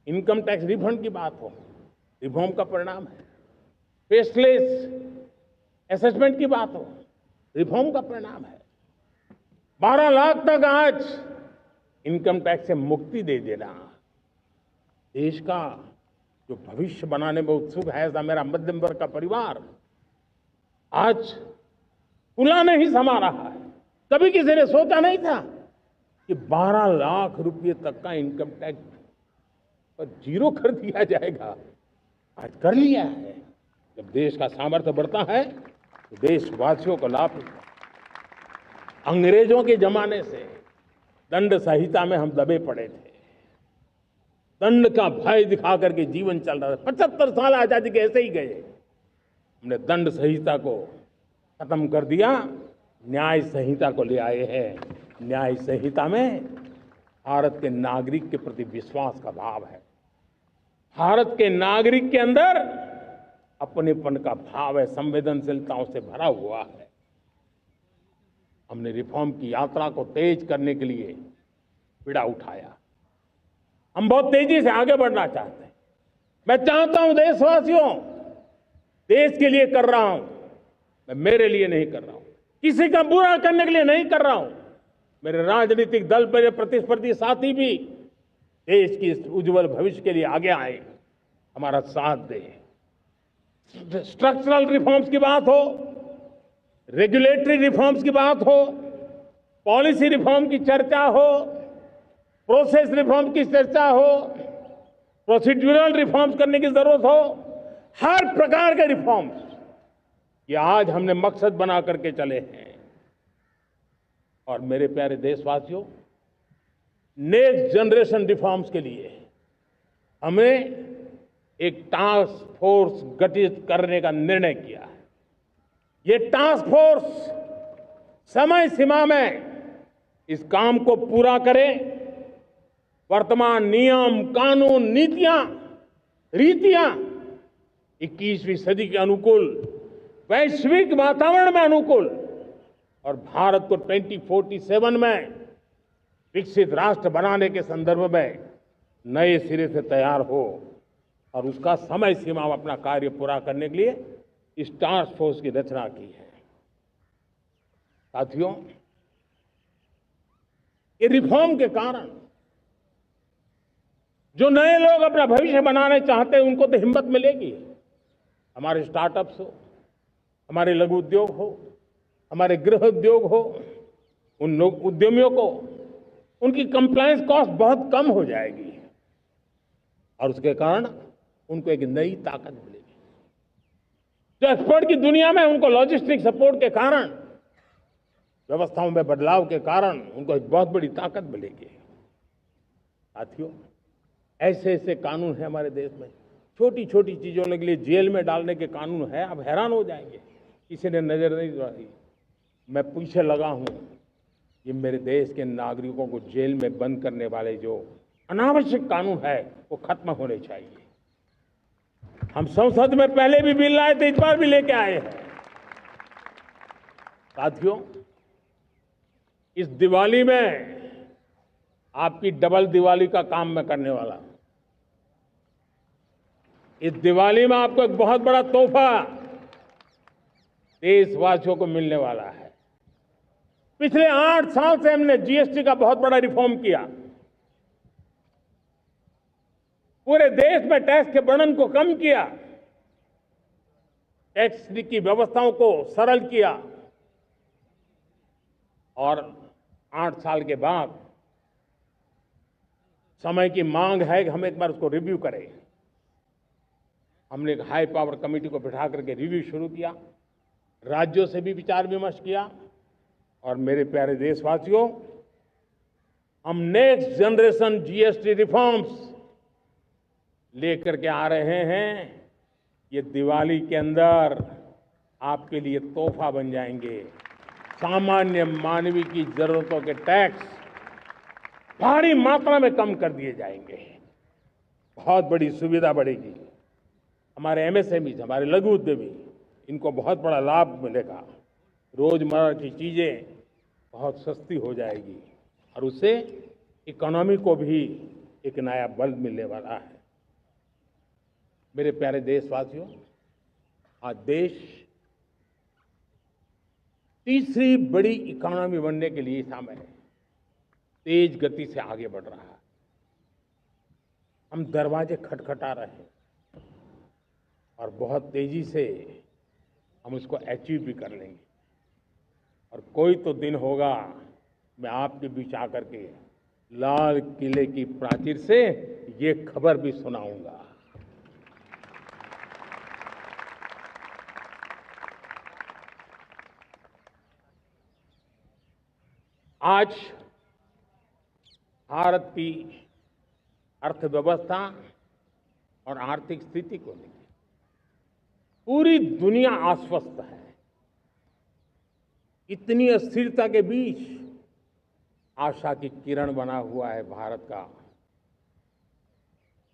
इनकम टैक्स रिफंड की बात हो, रिफॉर्म का परिणाम है। फेसलेस असेसमेंट की बात हो, रिफॉर्म का परिणाम है। 12 लाख तक आज इनकम टैक्स से मुक्ति दे देना देश का जो भविष्य बनाने में उत्सुक है, ऐसा मेरा मध्यम वर्ग का परिवार आज खुला नहीं समा रहा है। कभी किसी ने सोचा नहीं था कि 12 लाख रुपए तक का इनकम टैक्स पर जीरो कर दिया जाएगा। आज कर लिया है। जब देश का सामर्थ्य बढ़ता है तो देशवासियों को लाभ मिलता है। अंग्रेजों के जमाने से दंड संहिता में हम दबे पड़े थे। दंड का भय दिखा करके जीवन चल रहा था। 75 साल आजादी के ऐसे ही गए। हमने दंड संहिता को खत्म कर दिया, न्याय संहिता को ले आए हैं। न्याय संहिता में भारत के नागरिक के प्रति विश्वास का भाव है। भारत के नागरिक के अंदर अपनेपन का भाव है, संवेदनशीलताओं से भरा हुआ है। हमने रिफॉर्म की यात्रा को तेज करने के लिए बीड़ा उठाया। हम बहुत तेजी से आगे बढ़ना चाहते हैं। मैं चाहता हूं देशवासियों, देश के लिए कर रहा हूं, मैं मेरे लिए नहीं कर रहा हूं, किसी का बुरा करने के लिए नहीं कर रहा हूं। मेरे राजनीतिक दल, मेरे प्रतिस्पर्धी साथी भी देश की इस उज्जवल भविष्य के लिए आगे आए, हमारा साथ दें। स्ट्रक्चरल रिफॉर्म्स की बात हो, रेगुलेटरी रिफॉर्म्स की बात हो, पॉलिसी रिफॉर्म की चर्चा हो, प्रोसेस रिफॉर्म की चर्चा हो, प्रोसीड्यूरल रिफॉर्म्स करने की जरूरत हो, हर प्रकार के रिफॉर्म्स ये आज हमने मकसद बना करके चले हैं। और मेरे प्यारे देशवासियों, नेक्स्ट जनरेशन रिफॉर्म्स के लिए हमें एक टास्क फोर्स गठित करने का निर्णय किया है। ये टास्क फोर्स समय सीमा में इस काम को पूरा करे, वर्तमान नियम, कानून, नीतियां, रीतियां 21वीं सदी के अनुकूल, वैश्विक वातावरण में अनुकूल और भारत को 2047 में विकसित राष्ट्र बनाने के संदर्भ में नए सिरे से तैयार हो और उसका समय सीमा में अपना कार्य पूरा करने के लिए इस टास्क फोर्स की रचना की है। साथियों, ये रिफॉर्म के कारण जो नए लोग अपना भविष्य बनाने चाहते हैं उनको तो हिम्मत मिलेगी। हमारे स्टार्टअप्स हो, हमारे लघु उद्योग हो, हमारे गृह उद्योग हो, उन लोग उद्यमियों को उनकी कंप्लायंस कॉस्ट बहुत कम हो जाएगी और उसके कारण उनको एक नई ताकत मिलेगी। जो एक्सपोर्ट की दुनिया में उनको लॉजिस्टिक सपोर्ट के कारण, व्यवस्थाओं में बदलाव के कारण उनको एक बहुत बड़ी ताकत मिलेगी। साथियों, ऐसे ऐसे कानून हैं हमारे देश में, छोटी छोटी चीजों के लिए जेल में डालने के कानून है। आप हैरान हो जाएंगे, किसी ने नजर नहीं दौड़ाई। मैं पीछे लगा हूं, ये मेरे देश के नागरिकों को जेल में बंद करने वाले जो अनावश्यक कानून है वो खत्म होने चाहिए। हम संसद में पहले भी बिल लाए थे, इस बार भी लेके आए हैं। साथियों, इस दिवाली में आपकी डबल दिवाली का काम मैं करने वाला हूं। इस दिवाली में आपको एक बहुत बड़ा तोहफा देशवासियों को मिलने वाला है। पिछले 8 साल से हमने जीएसटी का बहुत बड़ा रिफॉर्म किया। पूरे देश में टैक्स के बर्डन को कम किया, टैक्स की व्यवस्थाओं को सरल किया और 8 साल के बाद समय की मांग है कि हम एक बार उसको रिव्यू करें। हमने एक हाई पावर कमेटी को बिठा करके रिव्यू शुरू किया, राज्यों से भी विचार विमर्श किया और मेरे प्यारे देशवासियों, हम नेक्स्ट जनरेशन जीएसटी रिफॉर्म्स लेकर के आ रहे हैं। ये दिवाली के अंदर आपके लिए तोहफा बन जाएंगे। सामान्य मानवीय की जरूरतों के टैक्स भारी मात्रा में कम कर दिए जाएंगे, बहुत बड़ी सुविधा बढ़ेगी। हमारे एमएसएमई, हमारे लघु उद्यमी, इनको बहुत बड़ा लाभ मिलेगा। रोजमर्रा की चीजें बहुत सस्ती हो जाएगी और उससे इकोनॉमी को भी एक नया बल मिलने वाला है। मेरे प्यारे देशवासियों, आज देश तीसरी बड़ी इकोनॉमी बनने के लिए समय तेज गति से आगे बढ़ रहा है। हम दरवाजे खटखटा रहे हैं और बहुत तेजी से हम उसको अचीव भी कर लेंगे। और कोई तो दिन होगा मैं आपके बीच आकर के लाल किले की प्राचीर से ये खबर भी सुनाऊंगा। आज भारत की अर्थव्यवस्था और आर्थिक स्थिति को लेकर पूरी दुनिया आश्वस्त है। इतनी अस्थिरता के बीच आशा की किरण बना हुआ है भारत का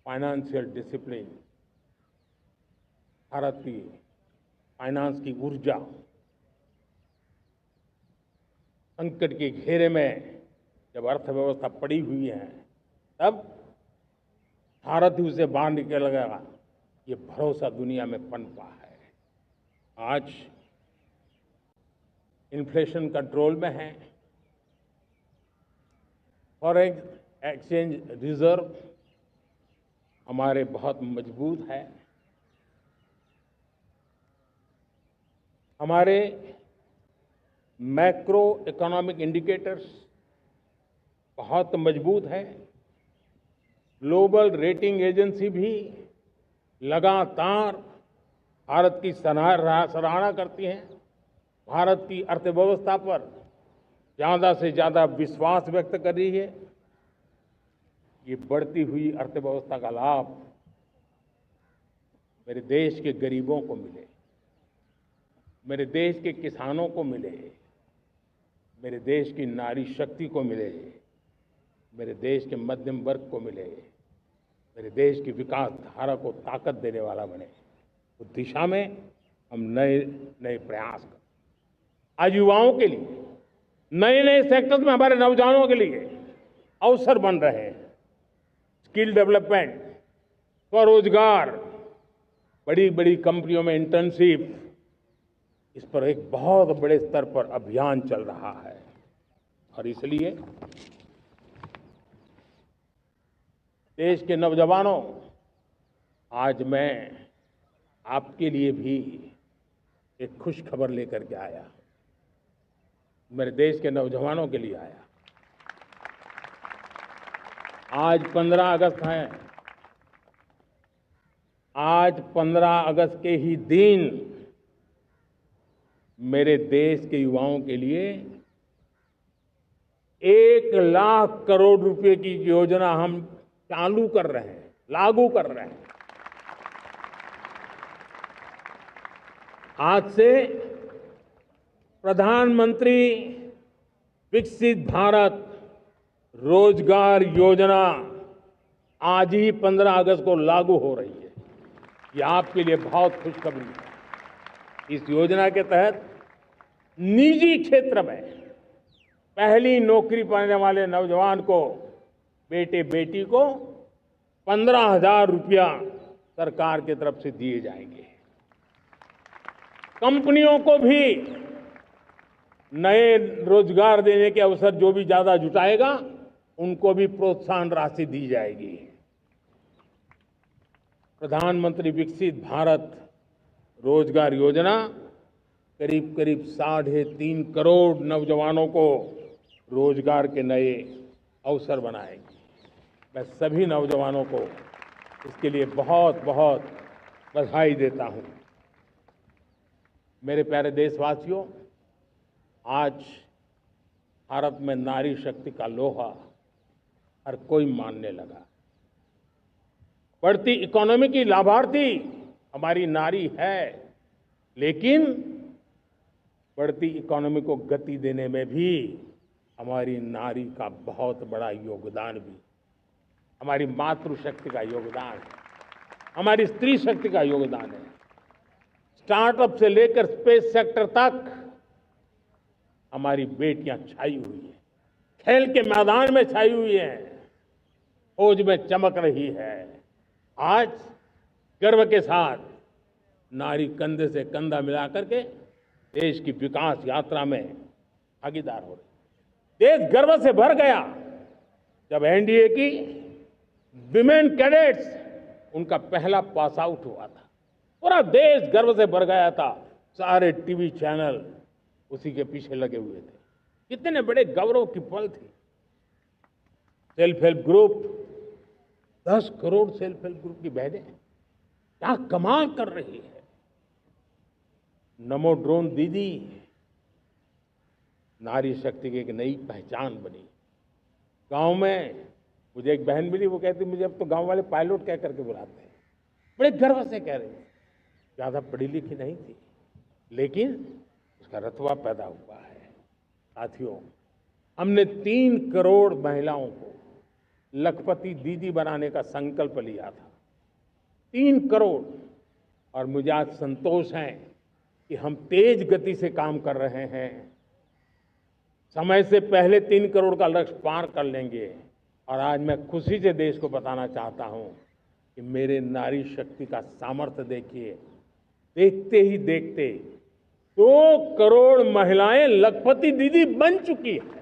फाइनेंशियल डिसिप्लिन, भारत की फाइनेंस की ऊर्जा। संकट के घेरे में जब अर्थव्यवस्था पड़ी हुई है, तब भारत ही उसे बाहर निकलेगा, ये भरोसा दुनिया में पनपा है। आज इन्फ्लेशन कंट्रोल में है, फॉरेन एक्सचेंज रिजर्व हमारे बहुत मजबूत है, हमारे मैक्रो इकोनॉमिक इंडिकेटर्स बहुत मजबूत है। ग्लोबल रेटिंग एजेंसी भी लगातार भारत की सराहना करती हैं, भारत की अर्थव्यवस्था पर ज़्यादा से ज़्यादा विश्वास व्यक्त कर रही है। ये बढ़ती हुई अर्थव्यवस्था का लाभ मेरे देश के गरीबों को मिले, मेरे देश के किसानों को मिले, मेरे देश की नारी शक्ति को मिले, मेरे देश के मध्यम वर्ग को मिले, मेरे देश की विकास धारा को ताकत देने वाला बने। उस दिशा में हम नए नए प्रयास करें। आज युवाओं के लिए नए नए सेक्टर्स में हमारे नौजवानों के लिए अवसर बन रहे हैं। स्किल डेवलपमेंट, स्वरोजगार, बड़ी बड़ी कंपनियों में इंटर्नशिप, इस पर एक बहुत बड़े स्तर पर अभियान चल रहा है। और इसलिए देश के नौजवानों, आज मैं आपके लिए भी एक खुश खबर लेकर के आया, मेरे देश के नौजवानों के लिए आया। आज 15 अगस्त है। आज 15 अगस्त के ही दिन मेरे देश के युवाओं के लिए 1 लाख करोड़ रुपए की योजना हम चालू कर रहे हैं, लागू कर रहे हैं। आज से प्रधानमंत्री विकसित भारत रोजगार योजना आज ही 15 अगस्त को लागू हो रही है। ये आपके लिए बहुत खुशखबरी है। इस योजना के तहत निजी क्षेत्र में पहली नौकरी पाने वाले नौजवान को, बेटे बेटी को 15,000 रुपया सरकार की तरफ से दिए जाएंगे। कंपनियों को भी नए रोजगार देने के अवसर जो भी ज्यादा जुटाएगा, उनको भी प्रोत्साहन राशि दी जाएगी। प्रधानमंत्री विकसित भारत रोजगार योजना करीब करीब 3.5 करोड़ नौजवानों को रोजगार के नए अवसर बनाएगी। मैं सभी नौजवानों को इसके लिए बहुत बहुत बधाई देता हूं। मेरे प्यारे देशवासियों, आज भारत में नारी शक्ति का लोहा हर कोई मानने लगा। बढ़ती इकोनॉमी की लाभार्थी हमारी नारी है, लेकिन बढ़ती इकोनॉमी को गति देने में भी हमारी नारी का बहुत बड़ा योगदान भी, हमारी मातृशक्ति का योगदान है, हमारी स्त्री शक्ति का योगदान है। स्टार्टअप से लेकर स्पेस सेक्टर तक हमारी बेटियां छाई हुई हैं, खेल के मैदान में छाई हुई हैं, फौज में चमक रही है। आज गर्व के साथ नारी कंधे से कंधा मिलाकर के देश की विकास यात्रा में भागीदार हो रही। देश गर्व से भर गया जब एनडीए की विमेन कैडेट्स उनका पहला पास आउट हुआ था। पूरा देश गर्व से भर गया था। सारे टीवी चैनल उसी के पीछे लगे हुए थे। कितने बड़े गौरव की पल थी। Self help group, 10 crore self help group की बहनें क्या कमाल कर रही है। नमो ड्रोन दीदी नारी शक्ति की एक नई पहचान बनी। गांव में मुझे एक बहन मिली, वो कहती मुझे अब तो गांव वाले पायलट कह करके बुलाते हैं। बड़े गर्व से कह रही, ज्यादा पढ़ी लिखी नहीं थी, लेकिन उसका रतबा पैदा हुआ है। साथियों, हमने 3 करोड़ महिलाओं को लखपति दीदी बनाने का संकल्प लिया था। 3 करोड़। और मुझे आज संतोष है कि हम तेज गति से काम कर रहे हैं। समय से पहले 3 करोड़ का लक्ष्य पार कर लेंगे। और आज मैं खुशी से देश को बताना चाहता हूं कि मेरे नारी शक्ति का सामर्थ्य देखिए। देखते ही देखते 2 करोड़ महिलाएं लखपति दीदी बन चुकी है।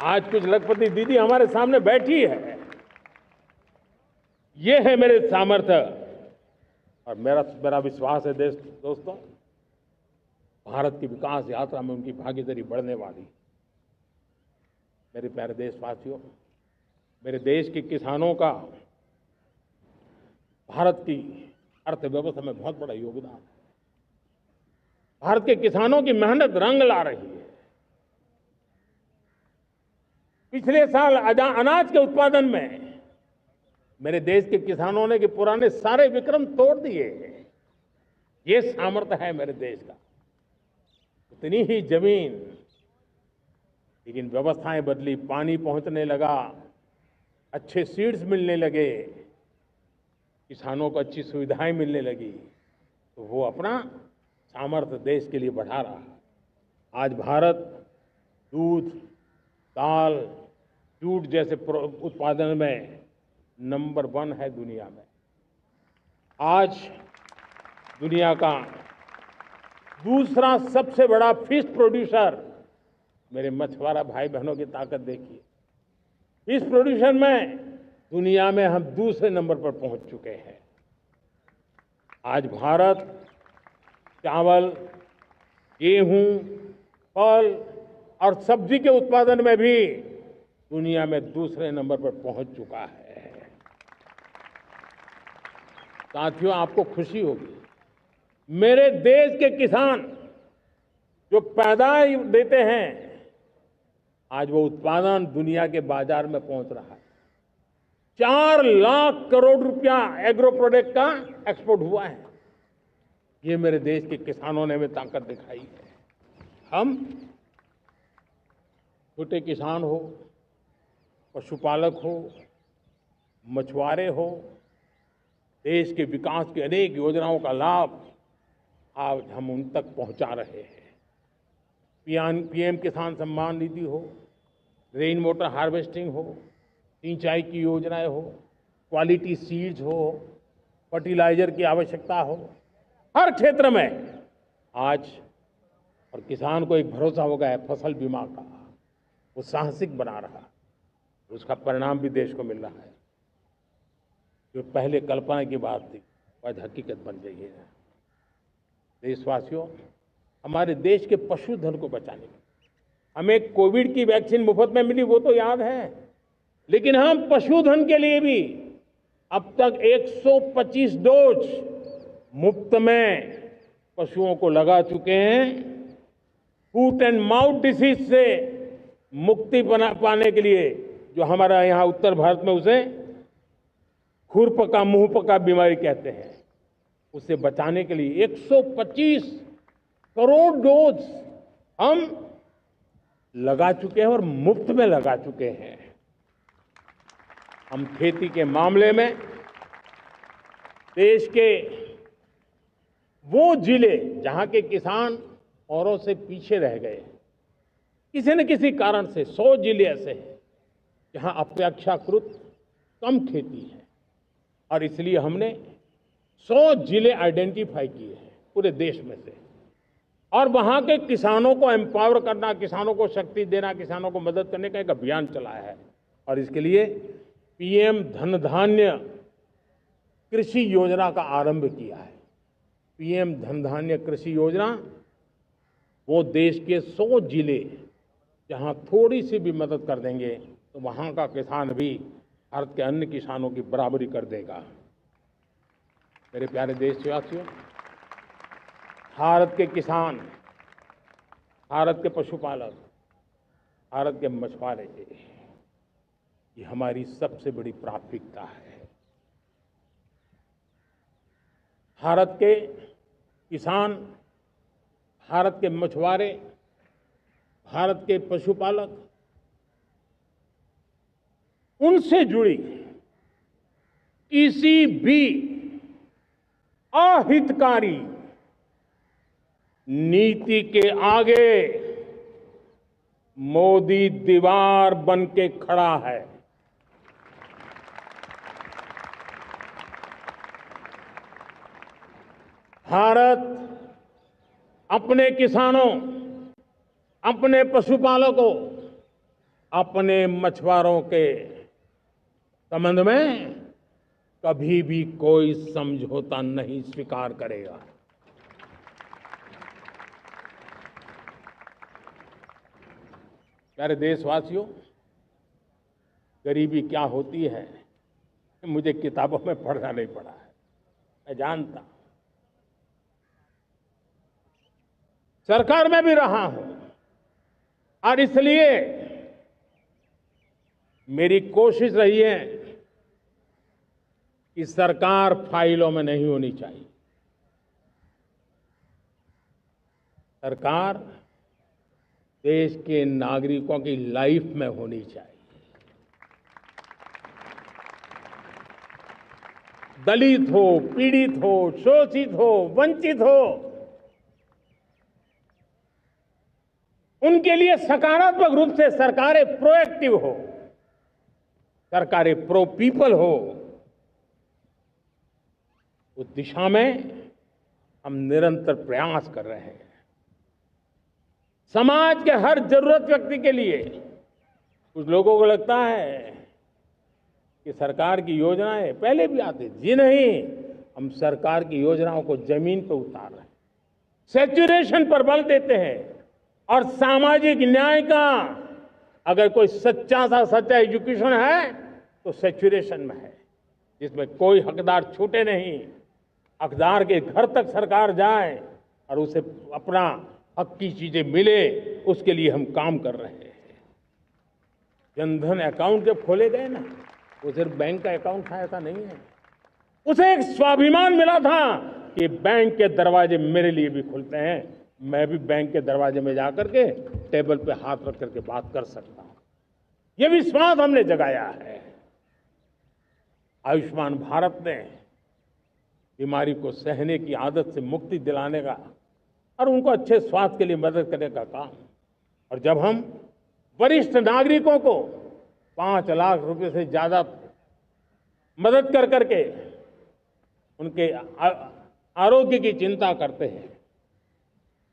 आज कुछ लखपति दीदी हमारे सामने बैठी है। ये है मेरे सामर्थ्य और मेरा विश्वास है दोस्तों, भारत की विकास यात्रा में उनकी भागीदारी बढ़ने वाली है। मेरे प्यारे देशवासियों, मेरे देश के किसानों का भारत की अर्थव्यवस्था में बहुत बड़ा योगदान है। भारत के किसानों की मेहनत रंग ला रही है। पिछले साल अनाज के उत्पादन में मेरे देश के किसानों ने के पुराने सारे विक्रम तोड़ दिए। ये सामर्थ्य है मेरे देश का। उतनी ही जमीन, लेकिन व्यवस्थाएं बदली, पानी पहुंचने लगा, अच्छे सीड्स मिलने लगे, किसानों को अच्छी सुविधाएं मिलने लगी, तो वो अपना सामर्थ्य देश के लिए बढ़ा रहा है। आज भारत दूध, दाल, जूट जैसे उत्पादन में नंबर 1 है दुनिया में। आज दुनिया का दूसरा सबसे बड़ा फिश प्रोड्यूसर, मेरे मछुआरा भाई बहनों की ताकत देखिए। फिश प्रोड्यूशन में दुनिया में हम दूसरे नंबर पर पहुंच चुके हैं। आज भारत चावल, गेहूं, फल और सब्जी के उत्पादन में भी दुनिया में दूसरे नंबर पर पहुंच चुका है। साथियों, आपको खुशी होगी, मेरे देश के किसान जो पैदावार देते हैं, आज वो उत्पादन दुनिया के बाजार में पहुंच रहा है। 4 लाख करोड़ रुपया एग्रो प्रोडक्ट का एक्सपोर्ट हुआ है। ये मेरे देश के किसानों ने हमें ताकत दिखाई है। हम छोटे किसान हो, पशुपालक हो, मछुआरे हो, देश के विकास की अनेक योजनाओं का लाभ आज हम उन तक पहुंचा रहे हैं। पीएम किसान सम्मान निधि हो, रेन वाटर हार्वेस्टिंग हो, सिंचाई की योजनाएं हो, क्वालिटी सीड्स हो, फर्टिलाइजर की आवश्यकता हो, हर क्षेत्र में आज और किसान को एक भरोसा हो गया है फसल बीमा का। वो साहसिक बना रहा, उसका परिणाम भी देश को मिल रहा है। जो पहले कल्पना की बात थी, आज हकीकत बन गई है। देशवासियों, हमारे देश के पशुधन को बचाने में हमें कोविड की वैक्सीन मुफ्त में मिली, वो तो याद है, लेकिन हम पशुधन के लिए भी अब तक 125 डोज मुफ्त में पशुओं को लगा चुके हैं। फूट एंड माउथ डिसीज से मुक्ति पाने के लिए, जो हमारा यहाँ उत्तर भारत में उसे खुरपका मुंहपका बीमारी कहते हैं, उसे बचाने के लिए 125 करोड़ डोज हम लगा चुके हैं और मुफ्त में लगा चुके हैं। हम खेती के मामले में देश के वो जिले जहां के किसान औरों से पीछे रह गए, किसी न किसी कारण से 100 जिले ऐसे हैं जहां अपेक्षाकृत कम खेती है, और इसलिए हमने 100 जिले आइडेंटिफाई किए हैं पूरे देश में से, और वहां के किसानों को एम्पावर करना, किसानों को शक्ति देना, किसानों को मदद करने का एक अभियान चलाया है। और इसके लिए पीएम धन धान्य कृषि योजना का आरंभ किया है। पीएम धन धान्य कृषि योजना वो देश के 100 जिले जहां थोड़ी सी भी मदद कर देंगे तो वहां का किसान भी भारत के अन्य किसानों की बराबरी कर देगा। मेरे प्यारे देशवासियों, भारत के किसान, भारत के पशुपालक, भारत के मछुआरे, ये हमारी सबसे बड़ी प्राथमिकता है। भारत के किसान, भारत के मछुआरे, भारत के पशुपालक, उनसे जुड़ी किसी भी अहितकारी नीति के आगे मोदी दीवार बन के खड़ा है। भारत अपने किसानों, अपने पशुपालकों, अपने मछुआरों के संबंध में कभी भी कोई समझौता नहीं स्वीकार करेगा। प्यारे देशवासियों, गरीबी क्या होती है मुझे किताबों में पढ़ना नहीं पड़ा है, मैं जानता हूं। सरकार में भी रहा हूं और इसलिए मेरी कोशिश रही है कि सरकार फाइलों में नहीं होनी चाहिए। सरकार देश के नागरिकों की लाइफ में होनी चाहिए। दलित हो, पीड़ित हो, शोषित हो, वंचित हो, उनके लिए सकारात्मक रूप से सरकारें प्रोएक्टिव हो, सरकारें प्रो पीपल हो, उस दिशा में हम निरंतर प्रयास कर रहे हैं। समाज के हर जरूरत व्यक्ति के लिए कुछ लोगों को लगता है कि सरकार की योजनाएं पहले भी आती जी नहीं, हम सरकार की योजनाओं को जमीन पर उतार रहे हैं, सैचुरेशन पर बल देते हैं और सामाजिक न्याय का अगर कोई सच्चा एजुकेशन है तो सैचुरेशन में है, जिसमें कोई हकदार छूटे नहीं, हकदार के घर तक सरकार जाए और उसे अपना हक की चीजें मिले, उसके लिए हम काम कर रहे हैं। जनधन अकाउंट जब खोले गए ना, वो सिर्फ बैंक का अकाउंट था ऐसा नहीं है, उसे एक स्वाभिमान मिला था कि बैंक के दरवाजे मेरे लिए भी खुलते हैं, मैं भी बैंक के दरवाजे में जाकर के टेबल पे हाथ रख करके बात कर सकता हूं। ये विश्वास हमने जगाया है। आयुष्मान भारत ने बीमारी को सहने की आदत से मुक्ति दिलाने का और उनको अच्छे स्वास्थ्य के लिए मदद करने का काम, और जब हम वरिष्ठ नागरिकों को 5 लाख रुपए से ज्यादा मदद कर करके उनके आरोग्य की चिंता करते हैं,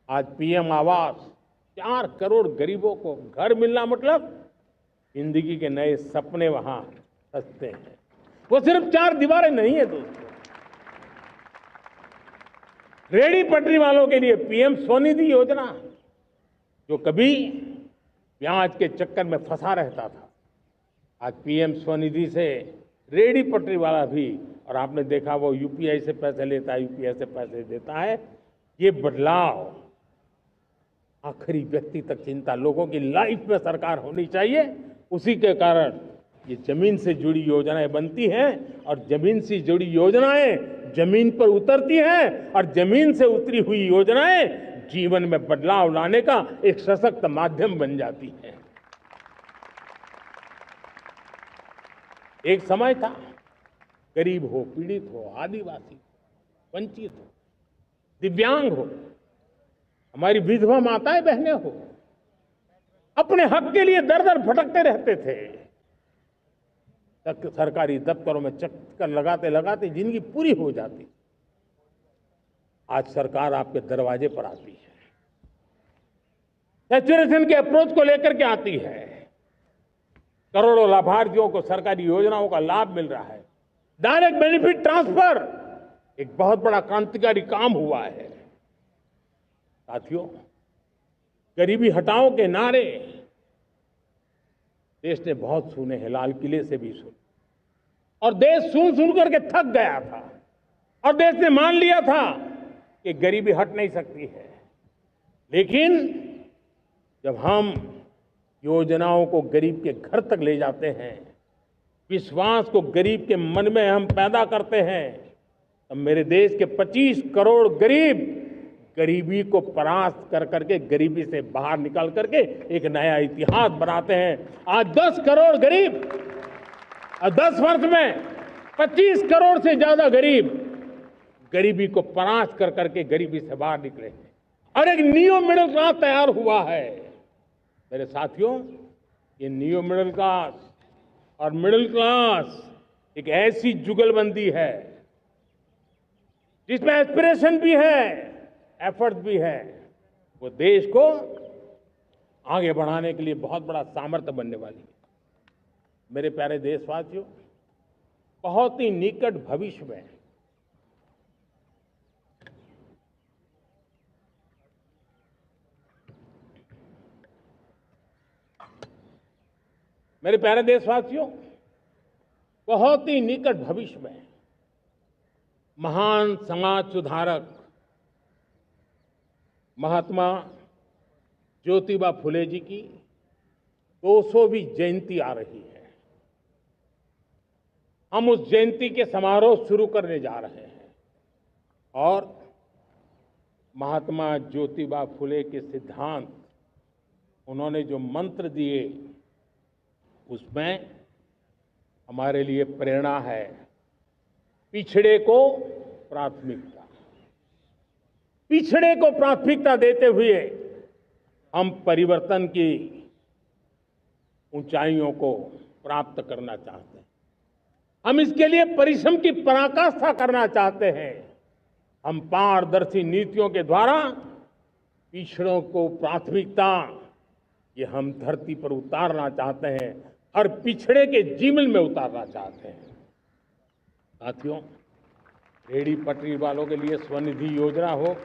आज पीएम आवास 4 करोड़ गरीबों को घर मिलना मतलब जिंदगी के नए सपने वहां सजते हैं। वो सिर्फ 4 दीवारें नहीं है दोस्तों। रेहड़ी पटरी वालों के लिए पीएम स्वनिधि योजना, जो कभी ब्याज के चक्कर में फंसा रहता था, आज पीएम स्वनिधि से रेहड़ी पटरी वाला भी, और आपने देखा वो यूपीआई से पैसे लेता है, यूपीआई से पैसे देता है। ये बदलाव आखिरी व्यक्ति तक चिंता, लोगों की लाइफ में सरकार होनी चाहिए। उसी के कारण ये जमीन से जुड़ी योजनाएं बनती हैं और जमीन से जुड़ी योजनाएं जमीन पर उतरती हैं और जमीन से उतरी हुई योजनाएं जीवन में बदलाव लाने का एक सशक्त माध्यम बन जाती है। एक समय था गरीब हो, पीड़ित हो, आदिवासी हो, वंचित हो, दिव्यांग हो, हमारी विधवा माताएं बहनें हो, अपने हक के लिए दर दर भटकते रहते थे। सरकारी दफ्तरों में चक्कर लगाते लगाते जिंदगी पूरी हो जाती। आज सरकार आपके दरवाजे पर आती है, सैचुरेशन के अप्रोच को लेकर के आती है, करोड़ों लाभार्थियों को सरकारी योजनाओं का लाभ मिल रहा है। डायरेक्ट बेनिफिट ट्रांसफर एक बहुत बड़ा क्रांतिकारी काम हुआ है। साथियों, गरीबी हटाओ के नारे देश ने बहुत सुने हैं, लाल किले से भी सुने, और देश सुन सुन करके थक गया था और देश ने मान लिया था कि गरीबी हट नहीं सकती है। लेकिन जब हम योजनाओं को गरीब के घर तक ले जाते हैं, विश्वास को गरीब के मन में हम पैदा करते हैं, तब मेरे देश के 25 करोड़ गरीब गरीबी को परास्त कर करके, गरीबी से बाहर निकल करके एक नया इतिहास बनाते हैं। आज 10 करोड़ गरीब और 10 वर्ष में 25 करोड़ से ज्यादा गरीब गरीबी को परास्त कर करके गरीबी से बाहर निकले हैं और एक न्यू मिडिल क्लास तैयार हुआ है। मेरे साथियों, ये न्यू मिडिल क्लास और मिडिल क्लास एक ऐसी जुगलबंदी है जिसमें एस्पिरेशन भी है, एफर्ट भी है। वो देश को आगे बढ़ाने के लिए बहुत बड़ा सामर्थ्य बनने वाली है। मेरे प्यारे देशवासियों, बहुत ही निकट भविष्य में मेरे प्यारे देशवासियों, बहुत ही निकट भविष्य में महान समाज सुधारक महात्मा ज्योतिबा फुले जी की 200वीं जयंती आ रही है। हम उस जयंती के समारोह शुरू करने जा रहे हैं और महात्मा ज्योतिबा फुले के सिद्धांत, उन्होंने जो मंत्र दिए, उसमें हमारे लिए प्रेरणा है। पिछड़े को प्राथमिकता, पिछड़े को प्राथमिकता देते हुए हम परिवर्तन की ऊंचाइयों को प्राप्त करना चाहते हैं। हम इसके लिए परिश्रम की पराकाष्ठा करना चाहते हैं। हम पारदर्शी नीतियों के द्वारा पिछड़ों को प्राथमिकता, ये हम धरती पर उतारना चाहते हैं, हर पिछड़े के जीवन में उतारना चाहते हैं। साथियों, रेहड़ी पटरी वालों के लिए स्वनिधि योजना हो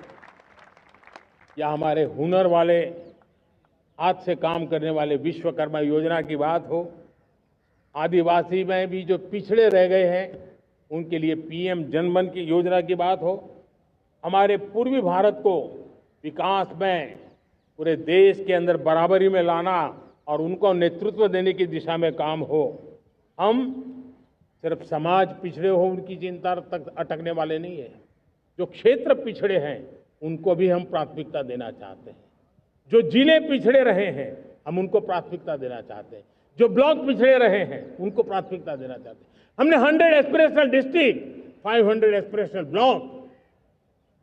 या हमारे हुनर वाले, हाथ से काम करने वाले विश्वकर्मा योजना की बात हो, आदिवासी में भी जो पिछड़े रह गए हैं उनके लिए पीएम जनधन की योजना की बात हो, हमारे पूर्वी भारत को विकास में पूरे देश के अंदर बराबरी में लाना और उनको नेतृत्व देने की दिशा में काम हो। हम सिर्फ समाज पिछड़े हो उनकी चिंता तक अटकने वाले नहीं है। जो क्षेत्र पिछड़े हैं उनको भी हम प्राथमिकता देना चाहते हैं। जो जिले पिछड़े रहे हैं हम उनको प्राथमिकता देना चाहते हैं। जो ब्लॉक पिछड़े रहे हैं उनको प्राथमिकता देना चाहते हैं। हमने 100 एस्पिरेशनल डिस्ट्रिक्ट, 500 एस्पिरेशनल ब्लॉक,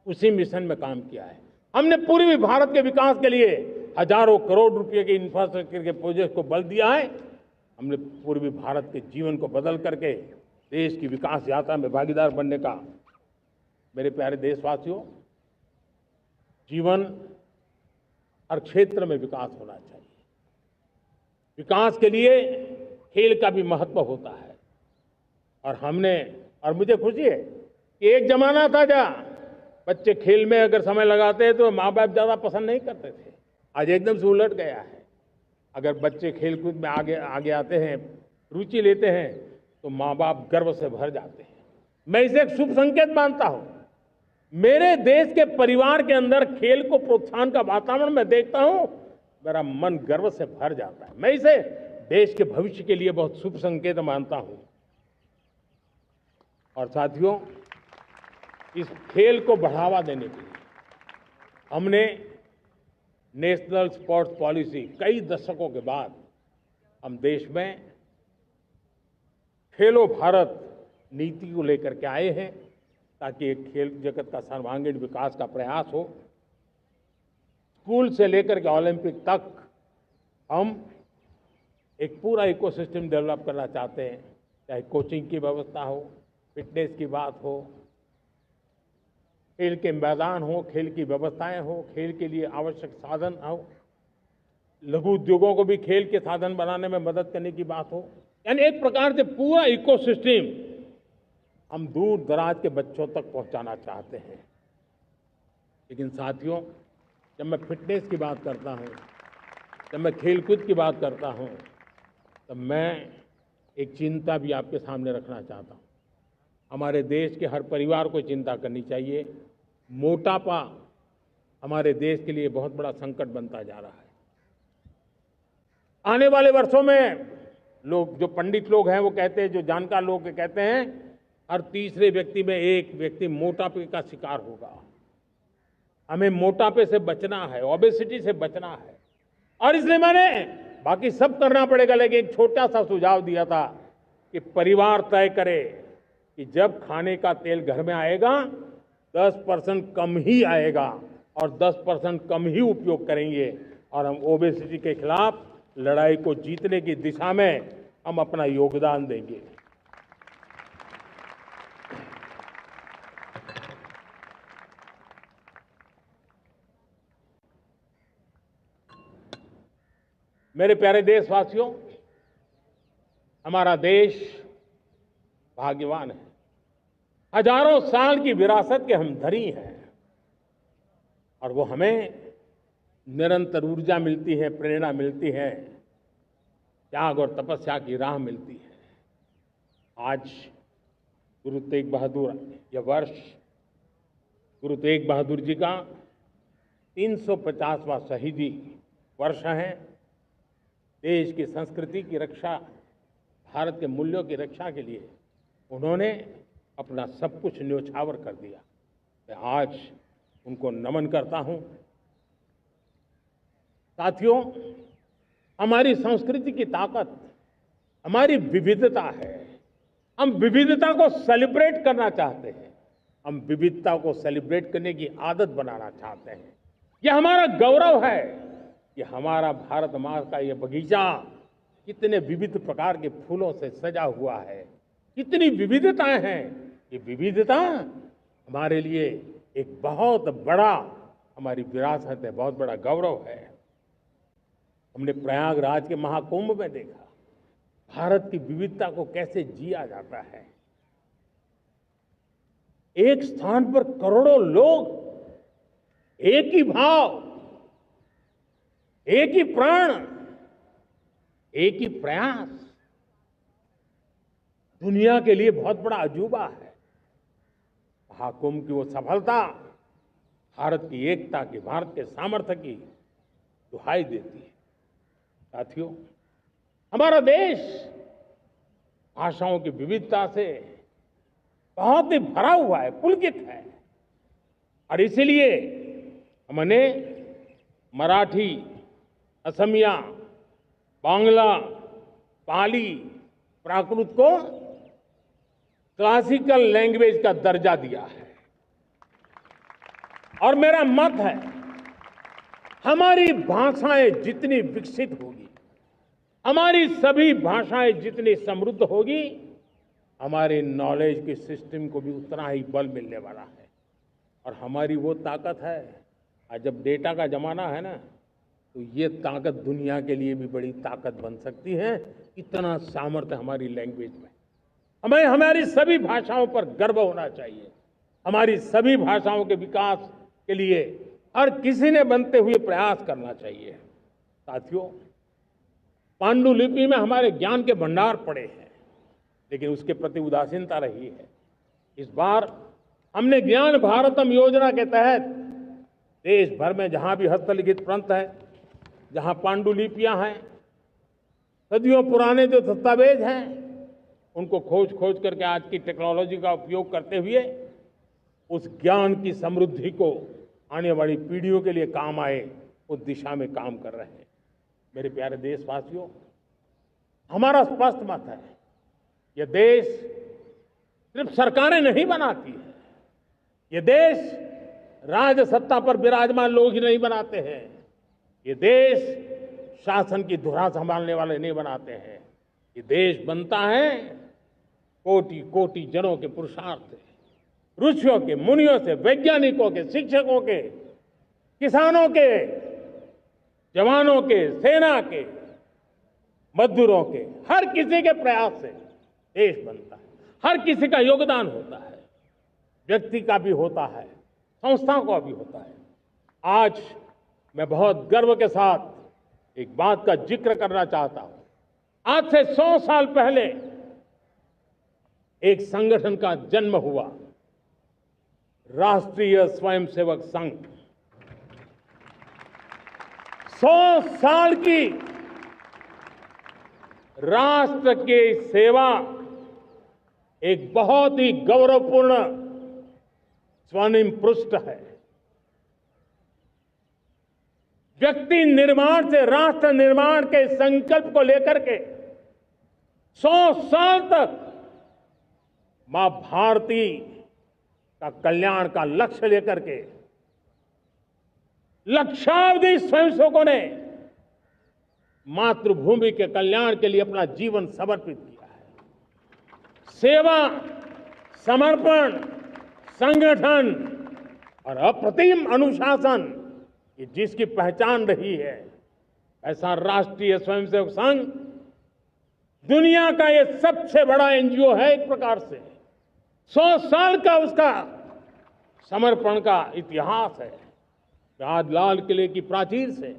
उसी मिशन में काम किया है। हमने पूर्वी भारत के विकास के लिए हजारों करोड़ रुपए के इंफ्रास्ट्रक्चर के प्रोजेक्ट को बल दिया है। हमने पूर्वी भारत के जीवन को बदल करके देश की विकास यात्रा में भागीदार बनने का, मेरे प्यारे देशवासियों, जीवन हर क्षेत्र में विकास होना चाहिए। विकास के लिए खेल का भी महत्व होता है। और मुझे खुशी है कि एक जमाना था जहाँ बच्चे खेल में अगर समय लगाते तो माँ बाप ज्यादा पसंद नहीं करते थे। आज एकदम से उलट गया है। अगर बच्चे खेलकूद में आगे आते हैं, रुचि लेते हैं, तो माँ बाप गर्व से भर जाते हैं। मैं इसे एक शुभ संकेत मानता हूं। मेरे देश के परिवार के अंदर खेल को प्रोत्साहन का वातावरण मैं देखता हूं, मेरा मन गर्व से भर जाता है। मैं इसे देश के भविष्य के लिए बहुत शुभ संकेत मानता हूं। और साथियों, इस खेल को बढ़ावा देने के लिए हमने नेशनल स्पोर्ट्स पॉलिसी, कई दशकों के बाद हम देश में खेलो भारत नीति को लेकर के आए हैं, ताकि एक खेल जगत का सर्वांगीण विकास का प्रयास हो। स्कूल से लेकर के ओलंपिक तक हम एक पूरा इकोसिस्टम डेवलप करना चाहते हैं। चाहे कोचिंग की व्यवस्था हो, फिटनेस की बात हो, खेल के मैदान हो, खेल की व्यवस्थाएं हो, खेल के लिए आवश्यक साधन हो, लघु उद्योगों को भी खेल के साधन बनाने में मदद करने की बात हो। यानी एक प्रकार से पूरा इकोसिस्टम हम दूर दराज के बच्चों तक पहुंचाना चाहते हैं। लेकिन साथियों, जब मैं फिटनेस की बात करता हूं, जब मैं खेलकूद की बात करता हूं, तब मैं एक चिंता भी आपके सामने रखना चाहता हूं। हमारे देश के हर परिवार को चिंता करनी चाहिए। मोटापा हमारे देश के लिए बहुत बड़ा संकट बनता जा रहा है। आने वाले वर्षों में लोग, जो पंडित लोग हैं वो कहते हैं, जो जानकार लोग कहते हैं, हर तीसरे व्यक्ति में एक व्यक्ति मोटापे का शिकार होगा। हमें मोटापे से बचना है, ओबेसिटी से बचना है। और इसलिए मैंने बाकी सब करना पड़ेगा, लेकिन एक छोटा सा सुझाव दिया था कि परिवार तय करे कि जब खाने का तेल घर में आएगा 10% कम ही आएगा और 10% कम ही उपयोग करेंगे, और हम ओबेसिटी के खिलाफ लड़ाई को जीतने की दिशा में हम अपना योगदान देंगे। मेरे प्यारे देशवासियों, हमारा देश भाग्यवान है। हजारों साल की विरासत के हम धनी हैं और वो हमें निरंतर ऊर्जा मिलती है, प्रेरणा मिलती है, त्याग और तपस्या की राह मिलती है। आज गुरु तेग बहादुर, यह वर्ष गुरु तेग बहादुर जी का 350वां शहीदी वर्ष है। देश की संस्कृति की रक्षा, भारत के मूल्यों की रक्षा के लिए उन्होंने अपना सब कुछ न्योछावर कर दिया। मैं आज उनको नमन करता हूं। साथियों, हमारी संस्कृति की ताकत हमारी विविधता है। हम विविधता को सेलिब्रेट करना चाहते हैं। हम विविधता को सेलिब्रेट करने की आदत बनाना चाहते हैं। यह हमारा गौरव है। यह हमारा भारत माँ का यह बगीचा कितने विविध प्रकार के फूलों से सजा हुआ है, कितनी विविधताएं हैं। ये विविधता हमारे लिए एक बहुत बड़ा, हमारी विरासत है, बहुत बड़ा गौरव है। हमने प्रयागराज के महाकुंभ में देखा भारत की विविधता को कैसे जिया जाता है। एक स्थान पर करोड़ों लोग, एक ही भाव, एक ही प्राण, एक ही प्रयास, दुनिया के लिए बहुत बड़ा अजूबा है। महाकुंभ की वो सफलता भारत की एकता की, भारत के सामर्थ्य की दुहाई देती है। साथियों, हमारा देश भाषाओं की विविधता से बहुत ही भरा हुआ है, पुलकित है। और इसीलिए हमने मराठी, असमिया, बांग्ला, पाली, प्राकृत को क्लासिकल लैंग्वेज का दर्जा दिया है। और मेरा मत है, हमारी भाषाएं जितनी विकसित होगी, हमारी सभी भाषाएं जितनी समृद्ध होगी, हमारे नॉलेज के सिस्टम को भी उतना ही बल मिलने वाला है। और हमारी वो ताकत है, आज जब डेटा का जमाना है ना, तो ये ताकत दुनिया के लिए भी बड़ी ताकत बन सकती है। इतना सामर्थ्य हमारी लैंग्वेज में। हमें हमारी सभी भाषाओं पर गर्व होना चाहिए। हमारी सभी भाषाओं के विकास के लिए हर किसी ने बनते हुए प्रयास करना चाहिए। साथियों, पांडुलिपि में हमारे ज्ञान के भंडार पड़े हैं, लेकिन उसके प्रति उदासीनता रही है। इस बार हमने ज्ञान भारतम योजना के तहत देश भर में जहां भी हस्तलिखित ग्रंथ है, जहां पांडुलिपियां हैं, सदियों पुराने जो दस्तावेज हैं, उनको खोज खोज करके आज की टेक्नोलॉजी का उपयोग करते हुए उस ज्ञान की समृद्धि को आने वाली पीढ़ियों के लिए काम आए, उस दिशा में काम कर रहे हैं। मेरे प्यारे देशवासियों, हमारा स्पष्ट मत है, यह देश सिर्फ सरकारें नहीं बनाती है, ये देश राज सत्ता पर विराजमान लोग ही नहीं बनाते हैं, ये देश शासन की धुरा संभालने वाले नहीं बनाते हैं। ये देश बनता है कोटि कोटि जनों के पुरुषार्थ से, ऋषियों के, मुनियों से, वैज्ञानिकों के, शिक्षकों के, किसानों के, जवानों के, सेना के, मजदूरों के, हर किसी के प्रयास से देश बनता है। हर किसी का योगदान होता है, व्यक्ति का भी होता है, संस्था का भी होता है। आज मैं बहुत गर्व के साथ एक बात का जिक्र करना चाहता हूं। आज से 100 साल पहले एक संगठन का जन्म हुआ, राष्ट्रीय स्वयंसेवक संघ। 100 साल की राष्ट्र की सेवा एक बहुत ही गौरवपूर्ण स्वर्णिम पृष्ठ है। व्यक्ति निर्माण से राष्ट्र निर्माण के संकल्प को लेकर के 100 साल तक मां भारती का कल्याण का लक्ष्य लेकर के लक्षावधि स्वयंसेवकों ने मातृभूमि के कल्याण के लिए अपना जीवन समर्पित किया है। सेवा, समर्पण, संगठन और अप्रतिम अनुशासन, ये जिसकी पहचान रही है, ऐसा राष्ट्रीय स्वयंसेवक संघ दुनिया का ये सबसे बड़ा एनजीओ है एक प्रकार से। 100 साल का उसका समर्पण का इतिहास है। आज लाल किले की प्राचीर से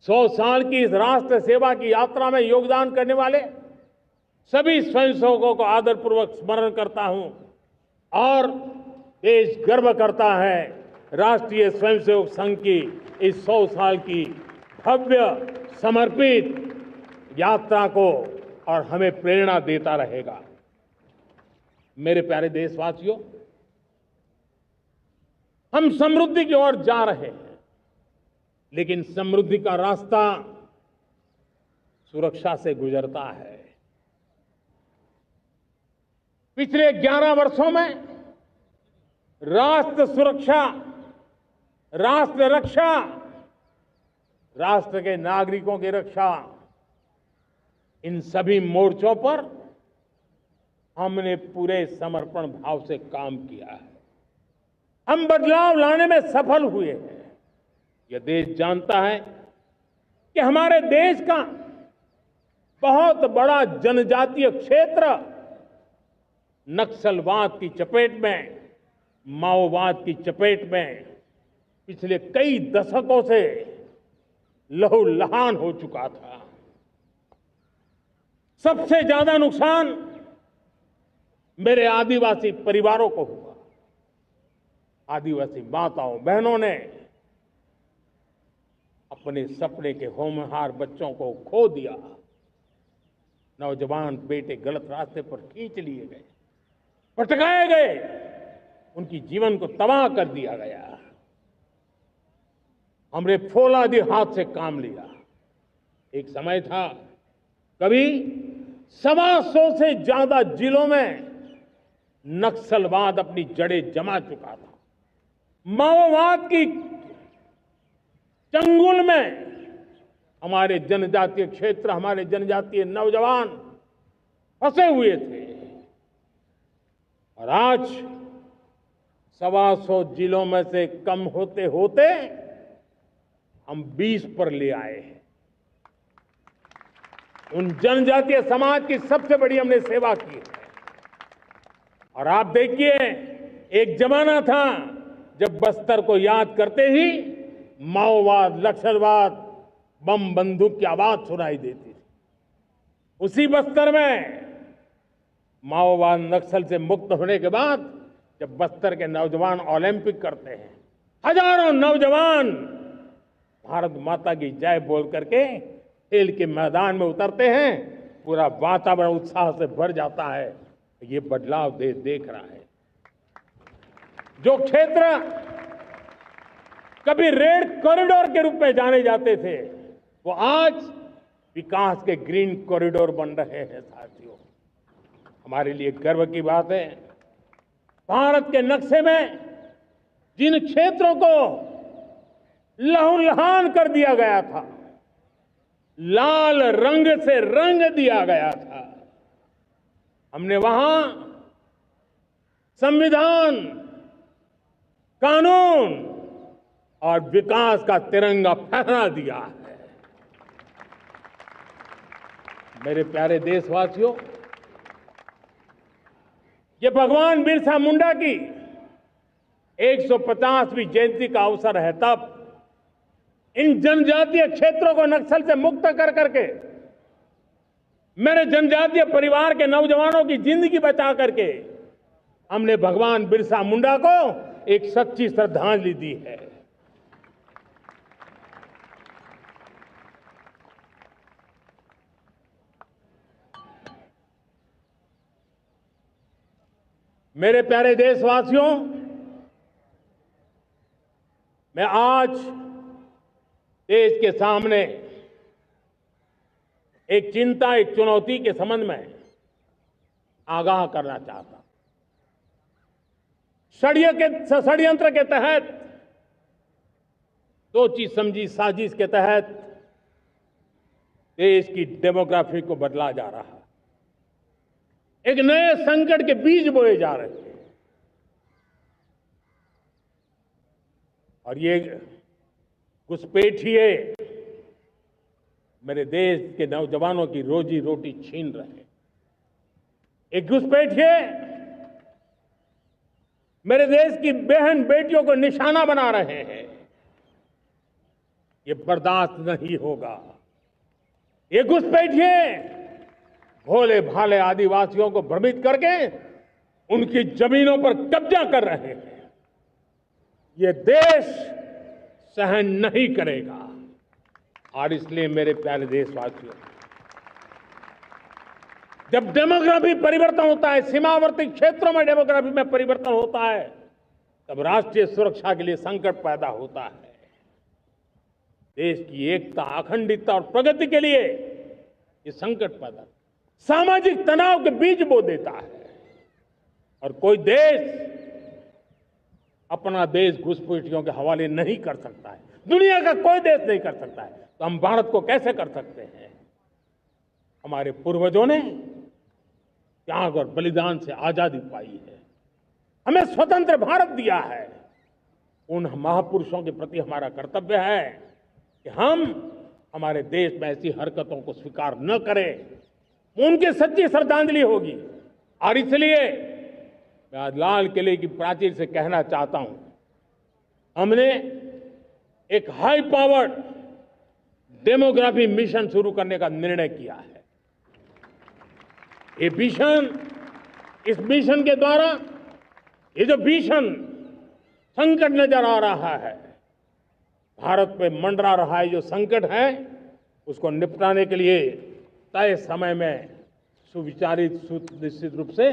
100 साल की इस राष्ट्र सेवा की यात्रा में योगदान करने वाले सभी स्वयंसेवकों को आदरपूर्वक स्मरण करता हूं और देश गर्व करता है राष्ट्रीय स्वयंसेवक संघ की इस 100 साल की भव्य समर्पित यात्रा को, और हमें प्रेरणा देता रहेगा। मेरे प्यारे देशवासियों, हम समृद्धि की ओर जा रहे हैं, लेकिन समृद्धि का रास्ता सुरक्षा से गुजरता है। पिछले 11 वर्षों में राष्ट्र सुरक्षा, राष्ट्र रक्षा, राष्ट्र के नागरिकों की रक्षा, इन सभी मोर्चों पर हमने पूरे समर्पण भाव से काम किया है। हम बदलाव लाने में सफल हुए हैं। यह देश जानता है कि हमारे देश का बहुत बड़ा जनजातीय क्षेत्र नक्सलवाद की चपेट में, माओवाद की चपेट में पिछले कई दशकों से लहूलुहान हो चुका था। सबसे ज्यादा नुकसान मेरे आदिवासी परिवारों को हुआ। आदिवासी माताओं बहनों ने अपने सपने के होनहार बच्चों को खो दिया। नौजवान बेटे गलत रास्ते पर खींच लिए गए, भटकाए गए, उनकी जीवन को तबाह कर दिया गया। हमने फौलादी हाथ से काम लिया। एक समय था कभी 125 से ज्यादा जिलों में नक्सलवाद अपनी जड़ें जमा चुका था। माओवाद की चंगुल में हमारे जनजातीय क्षेत्र, हमारे जनजातीय नौजवान फंसे हुए थे, और आज 125 जिलों में से कम होते होते हम 20 पर ले आए हैं। उन जनजातीय समाज की सबसे बड़ी हमने सेवा की है। और आप देखिए, एक जमाना था जब बस्तर को याद करते ही माओवाद, नक्सलवाद, बम बंदूक की आवाज सुनाई देती थी। उसी बस्तर में माओवाद नक्सल से मुक्त होने के बाद जब बस्तर के नौजवान ओलंपिक करते हैं, हजारों नौजवान भारत माता की जय बोल करके खेल के मैदान में उतरते हैं, पूरा वातावरण उत्साह से भर जाता है। ये बदलाव देश देख रहा है। जो क्षेत्र कभी रेड कॉरिडोर के रूप में जाने जाते थे, वो आज विकास के ग्रीन कॉरिडोर बन रहे हैं। साथियों, हमारे लिए गर्व की बात है, भारत के नक्शे में जिन क्षेत्रों को लहूलुहान कर दिया गया था, लाल रंग से रंग दिया गया था, हमने वहां संविधान, कानून और विकास का तिरंगा फहरा दिया है। मेरे प्यारे देशवासियों, ये भगवान बिरसा मुंडा की 150वीं जयंती का अवसर है। तब इन जनजातीय क्षेत्रों को नक्सल से मुक्त कर करके, मेरे जनजातीय परिवार के नौजवानों की जिंदगी बचा करके, हमने भगवान बिरसा मुंडा को एक सच्ची श्रद्धांजलि दी है। मेरे प्यारे देशवासियों, मैं आज देश के सामने एक चिंता, एक चुनौती के संबंध में आगाह करना चाहता हूं। षड्यंत्र के तहत, सोची समझी साजिश के तहत देश की डेमोग्राफी को बदला जा रहा है। एक नए संकट के बीज बोए जा रहे हैं, और ये घुसपैठिए मेरे देश के नौजवानों की रोजी रोटी छीन रहे हैं। एक घुसपैठिए मेरे देश की बहन बेटियों को निशाना बना रहे हैं। ये बर्दाश्त नहीं होगा। ये घुसपैठिए भोले भाले आदिवासियों को भ्रमित करके उनकी जमीनों पर कब्जा कर रहे हैं। ये देश सहन नहीं करेगा। और इसलिए मेरे प्यारे देशवासियों, जब डेमोग्राफी परिवर्तन होता है, सीमावर्ती क्षेत्रों में डेमोग्राफी में परिवर्तन होता है, तब राष्ट्रीय सुरक्षा के लिए संकट पैदा होता है। देश की एकता, अखंडता और प्रगति के लिए ये संकट पैदा, सामाजिक तनाव के बीज बो देता है। और कोई देश अपना देश घुसपैठियों के हवाले नहीं कर सकता है। दुनिया का कोई देश नहीं कर सकता है, तो हम भारत को कैसे कर सकते हैं? हमारे पूर्वजों ने त्याग और बलिदान से आजादी पाई है, हमें स्वतंत्र भारत दिया है। उन महापुरुषों के प्रति हमारा कर्तव्य है कि हम हमारे देश में ऐसी हरकतों को स्वीकार न करें। उनकी सच्ची श्रद्धांजलि होगी। और इसलिए मैं आज लाल किले की प्राचीर से कहना चाहता हूं, हमने एक हाई पावर्ड डेमोग्राफी मिशन शुरू करने का निर्णय किया है। ये मिशन, इस मिशन के द्वारा ये जो भीषण संकट नजर आ रहा है, भारत पे मंडरा रहा है जो संकट है, उसको निपटाने के लिए तय समय में सुविचारित सुनिश्चित रूप से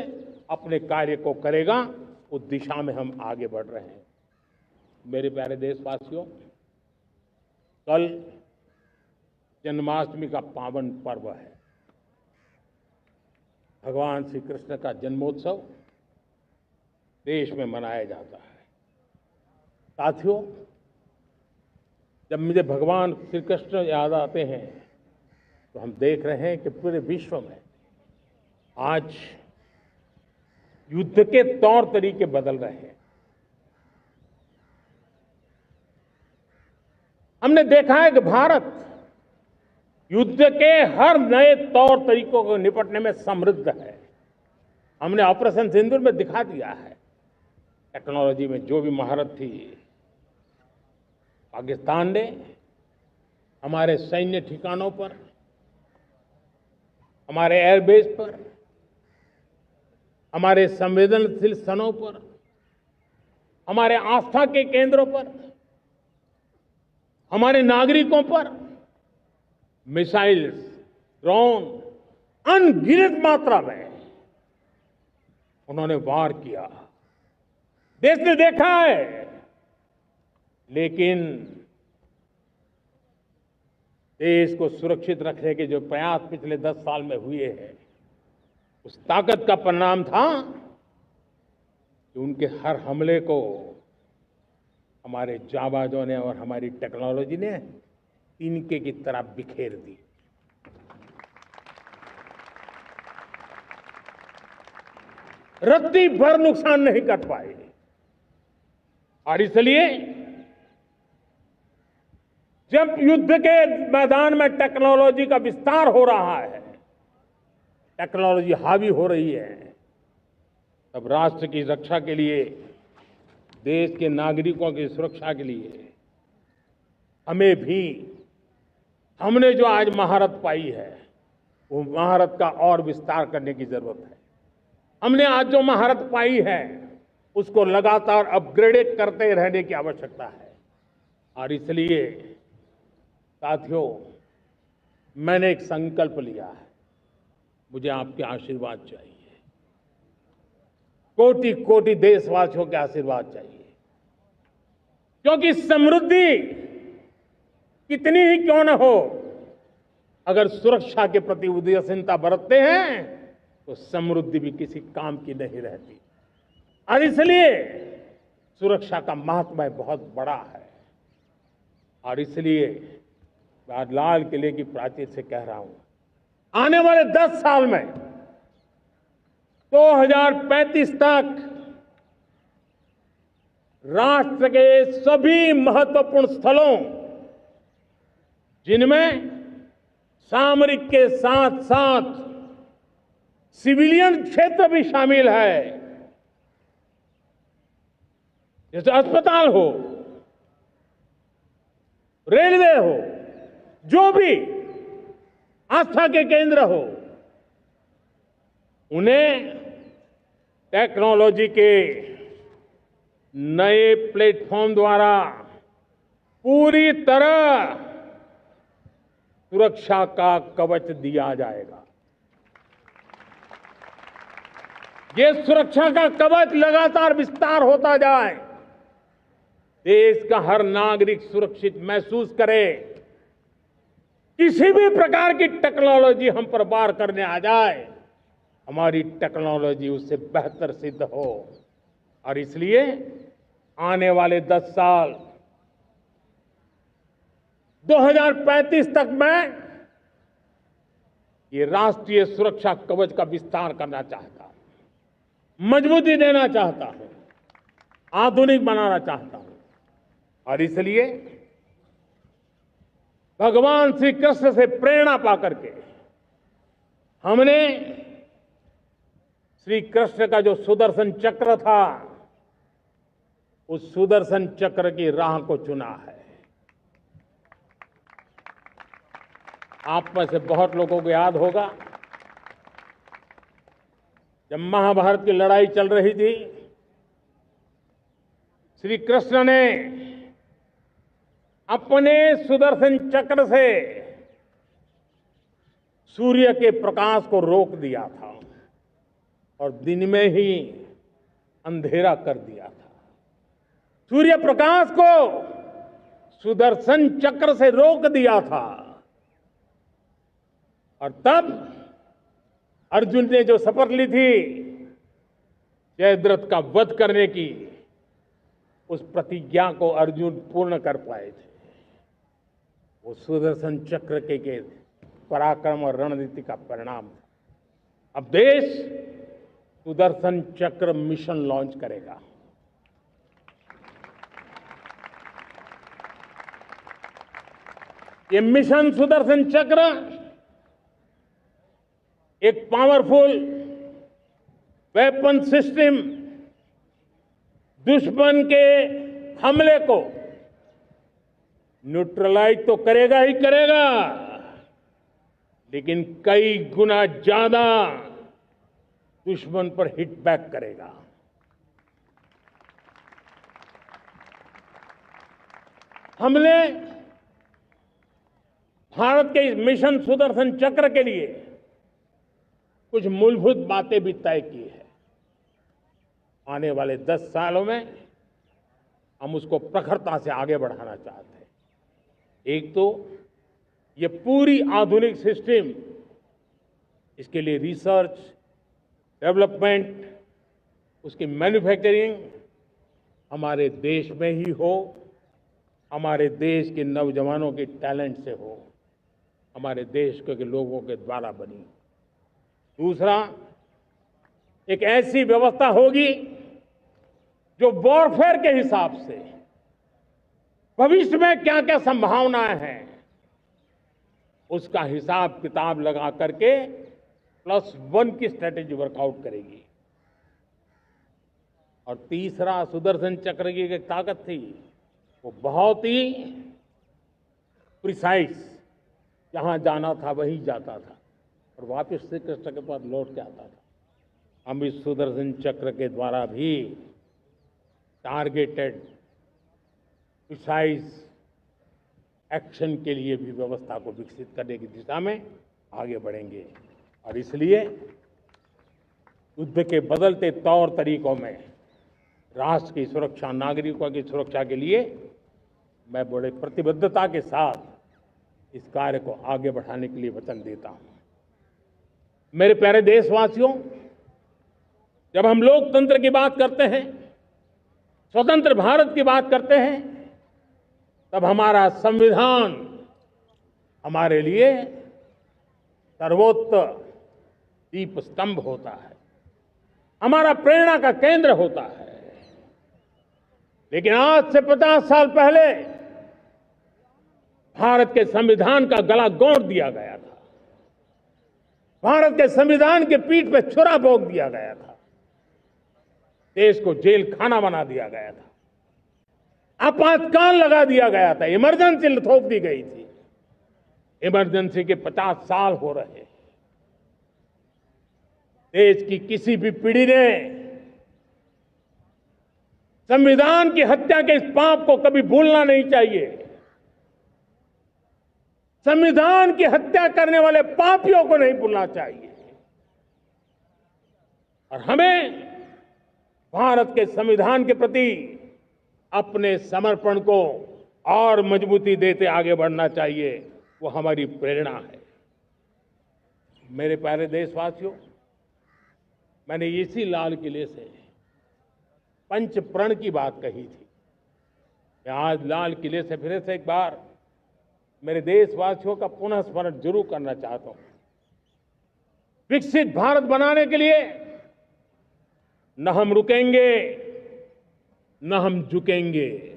अपने कार्य को करेगा। उस दिशा में हम आगे बढ़ रहे हैं। मेरे प्यारे देशवासियों, कल जन्माष्टमी का पावन पर्व है। भगवान श्री कृष्ण का जन्मोत्सव देश में मनाया जाता है। साथियों, जब मुझे भगवान श्री कृष्ण याद आते हैं तो हम देख रहे हैं कि पूरे विश्व में आज युद्ध के तौर तरीके बदल रहे हैं। हमने देखा है कि भारत युद्ध के हर नए तौर तरीकों को निपटने में समृद्ध है। हमने ऑपरेशन सिंदूर में दिखा दिया है। टेक्नोलॉजी में जो भी महारत थी, पाकिस्तान ने हमारे सैन्य ठिकानों पर, हमारे एयरबेस पर, हमारे संवेदनशील स्थलों पर, हमारे आस्था के केंद्रों पर, हमारे नागरिकों पर मिसाइल्स, ड्रोन अनगिनत मात्रा में उन्होंने वार किया। देश ने देखा है। लेकिन देश को सुरक्षित रखने के जो प्रयास पिछले 10 साल में हुए हैं, उस ताकत का परिणाम था कि उनके हर हमले को हमारे जाबाजों ने और हमारी टेक्नोलॉजी ने तिनके की तरह बिखेर दी। रत्ती भर नुकसान नहीं कर पाए। और इसलिए जब युद्ध के मैदान में टेक्नोलॉजी का विस्तार हो रहा है, टेक्नोलॉजी हावी हो रही है, तब राष्ट्र की रक्षा के लिए, देश के नागरिकों की सुरक्षा के लिए हमें भी, हमने जो आज महारत पाई है, वो महारत का और विस्तार करने की जरूरत है। हमने आज जो महारत पाई है, उसको लगातार अपग्रेड करते रहने की आवश्यकता है। और इसलिए साथियों, मैंने एक संकल्प लिया है। मुझे आपके आशीर्वाद चाहिए, कोटि कोटि देशवासियों के आशीर्वाद चाहिए। क्योंकि समृद्धि कितनी ही क्यों न हो, अगर सुरक्षा के प्रति उदासीनता बरतते हैं तो समृद्धि भी किसी काम की नहीं रहती। और इसलिए सुरक्षा का महत्व बहुत बड़ा है। और इसलिए मैं आज लाल किले की प्राचीर से कह रहा हूं, आने वाले 10 साल में 2035 तक राष्ट्र के सभी महत्वपूर्ण स्थलों, जिनमें सामरिक के साथ साथ सिविलियन क्षेत्र भी शामिल है, जैसे अस्पताल हो, रेलवे हो, जो भी आस्था के केंद्र हो, उन्हें टेक्नोलॉजी के नए प्लेटफॉर्म द्वारा पूरी तरह सुरक्षा का कवच दिया जाएगा। ये सुरक्षा का कवच लगातार विस्तार होता जाए, देश का हर नागरिक सुरक्षित महसूस करे, किसी भी प्रकार की टेक्नोलॉजी हम पर वार करने आ जाए, हमारी टेक्नोलॉजी उससे बेहतर सिद्ध हो। और इसलिए आने वाले 10 साल 2035 तक मैं ये राष्ट्रीय सुरक्षा कवच का विस्तार करना चाहता हूं, मजबूती देना चाहता हूं, आधुनिक बनाना चाहता हूं। और इसलिए भगवान श्री कृष्ण से प्रेरणा पाकर के हमने श्री कृष्ण का जो सुदर्शन चक्र था, उस सुदर्शन चक्र की राह को चुना है। आप में से बहुत लोगों को याद होगा, जब महाभारत की लड़ाई चल रही थी, श्री कृष्ण ने अपने सुदर्शन चक्र से सूर्य के प्रकाश को रोक दिया था और दिन में ही अंधेरा कर दिया था। सूर्य प्रकाश को सुदर्शन चक्र से रोक दिया था। और तब अर्जुन ने जो शपथ ली थी जयद्रथ का वध करने की, उस प्रतिज्ञा को अर्जुन पूर्ण कर पाए थे। वो सुदर्शन चक्र के पराक्रम और रणनीति का परिणाम था। अब देश सुदर्शन चक्र मिशन लॉन्च करेगा। ये मिशन सुदर्शन चक्र एक पावरफुल वेपन सिस्टम दुश्मन के हमले को न्यूट्रलाइज तो करेगा ही करेगा, लेकिन कई गुना ज्यादा दुश्मन पर हिट बैक करेगा। हमने भारत के इस मिशन सुदर्शन चक्र के लिए कुछ मूलभूत बातें भी तय की है। आने वाले 10 सालों में हम उसको प्रखरता से आगे बढ़ाना चाहते हैं। एक तो ये पूरी आधुनिक सिस्टम, इसके लिए रिसर्च, डेवलपमेंट, उसकी मैन्युफैक्चरिंग हमारे देश में ही हो, हमारे देश के नौजवानों के टैलेंट से हो, हमारे देश के लोगों के द्वारा बनी। दूसरा, एक ऐसी व्यवस्था होगी जो वॉरफेयर के हिसाब से भविष्य में क्या क्या संभावनाएं हैं उसका हिसाब किताब लगा करके +1 की स्ट्रेटेजी वर्कआउट करेगी। और तीसरा, सुदर्शन चक्र की एक ताकत थी, वो बहुत ही प्रिसाइज, जहां जाना था वहीं जाता था और वापस श्री कृष्ण के पास लौट के आता था। हम इस सुदर्शन चक्र के द्वारा भी टारगेटेड प्रिसाइज एक्शन के लिए भी व्यवस्था को विकसित करने की दिशा में आगे बढ़ेंगे। और इसलिए युद्ध के बदलते तौर तरीकों में राष्ट्र की सुरक्षा, नागरिकों की सुरक्षा के लिए मैं बड़े प्रतिबद्धता के साथ इस कार्य को आगे बढ़ाने के लिए वचन देता हूं। मेरे प्यारे देशवासियों, जब हम लोकतंत्र की बात करते हैं, स्वतंत्र भारत की बात करते हैं, तब हमारा संविधान हमारे लिए सर्वोच्च दीप स्तंभ होता है, हमारा प्रेरणा का केंद्र होता है। लेकिन आज से 50 साल पहले भारत के संविधान का गला घोंट दिया गया था। भारत के संविधान के पीठ पे छुरा भोंक दिया गया था, देश को जेल खाना बना दिया गया था, आपातकाल लगा दिया गया था, इमरजेंसी थोप दी गई थी। इमरजेंसी के 50 साल हो रहे हैं। देश की किसी भी पीढ़ी ने संविधान की हत्या के इस पाप को कभी भूलना नहीं चाहिए। संविधान की हत्या करने वाले पापियों को नहीं भूलना चाहिए। और हमें भारत के संविधान के प्रति अपने समर्पण को और मजबूती देते आगे बढ़ना चाहिए। वो हमारी प्रेरणा है। मेरे प्यारे देशवासियों, मैंने इसी लाल किले से पंच प्रण की बात कही थी। मैं आज लाल किले से फिर से एक बार मेरे देशवासियों का पुनः स्मरण जरूर करना चाहता हूं। विकसित भारत बनाने के लिए न हम रुकेंगे, न हम झुकेंगे।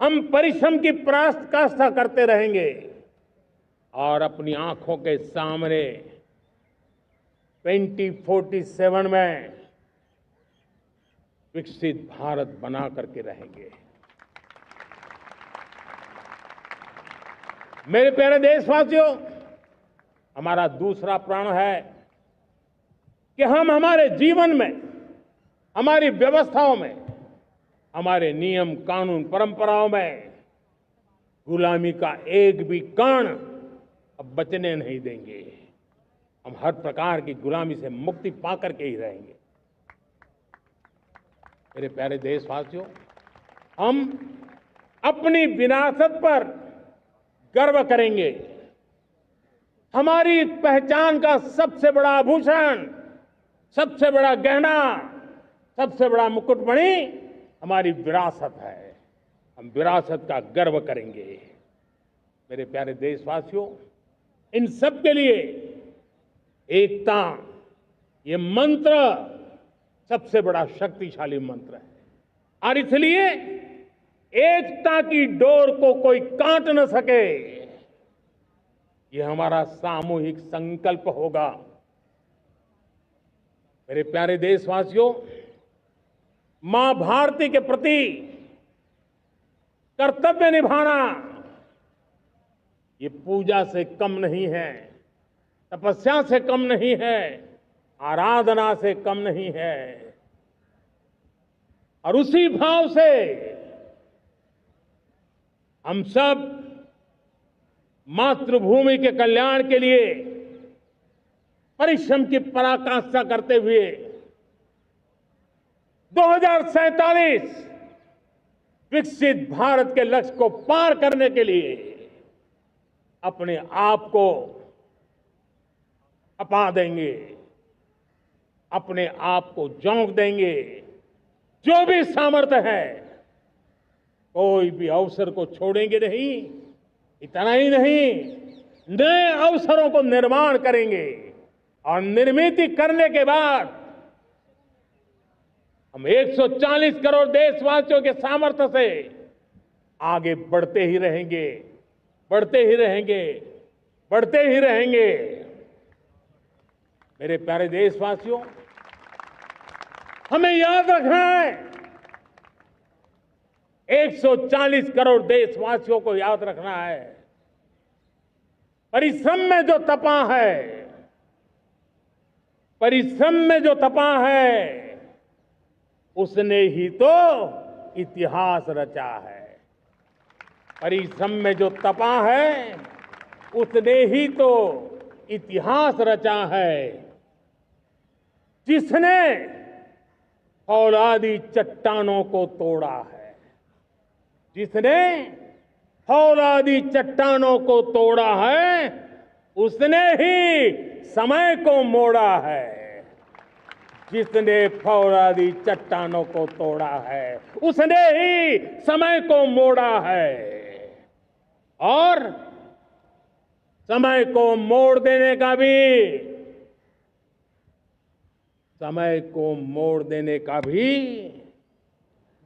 हम परिश्रम की पराकाष्ठा करते रहेंगे और अपनी आंखों के सामने 2047 में विकसित भारत बना करके रहेंगे। मेरे प्यारे देशवासियों, हमारा दूसरा प्रण है कि हम हमारे जीवन में, हमारी व्यवस्थाओं में, हमारे नियम कानून परंपराओं में गुलामी का एक भी कण अब बचने नहीं देंगे। हम हर प्रकार की गुलामी से मुक्ति पाकर के ही रहेंगे। मेरे प्यारे देशवासियों, हम अपनी विरासत पर गर्व करेंगे। हमारी पहचान का सबसे बड़ा आभूषण, सबसे बड़ा गहना, सबसे बड़ा मुकुटमणि हमारी विरासत है। हम विरासत का गर्व करेंगे। मेरे प्यारे देशवासियों, इन सब के लिए एकता, ये मंत्र सबसे बड़ा शक्तिशाली मंत्र है। और इसलिए एकता की डोर को कोई काट न सके, ये हमारा सामूहिक संकल्प होगा। मेरे प्यारे देशवासियों, मां भारती के प्रति कर्तव्य निभाना ये पूजा से कम नहीं है, तपस्या से कम नहीं है, आराधना से कम नहीं है। और उसी भाव से हम सब मातृभूमि के कल्याण के लिए परिश्रम की पराकाष्ठा करते हुए 2047 विकसित भारत के लक्ष्य को पार करने के लिए अपने आप को अपा देंगे, अपने आप को झोंक देंगे। जो भी सामर्थ्य है, कोई भी अवसर को छोड़ेंगे नहीं। इतना ही नहीं, नए अवसरों को निर्माण करेंगे और निर्मित करने के बाद हम 140 करोड़ देशवासियों के सामर्थ्य से आगे बढ़ते ही रहेंगे, बढ़ते ही रहेंगे, बढ़ते ही रहेंगे। मेरे प्यारे देशवासियों, हमें याद रखना है, 140 करोड़ देशवासियों को याद रखना है, परिश्रम में जो तपा है, परिश्रम में जो तपा है, उसने ही तो इतिहास रचा है। परिश्रम में जो तपा है, उसने ही तो इतिहास रचा है। जिसने फौलादी चट्टानों को तोड़ा है, जिसने फौलादी चट्टानों को तोड़ा है, उसने ही समय को मोड़ा है। जिसने फौलादी चट्टानों को तोड़ा है, उसने ही समय को मोड़ा है। और समय को मोड़ देने का भी, समय को मोड़ देने का भी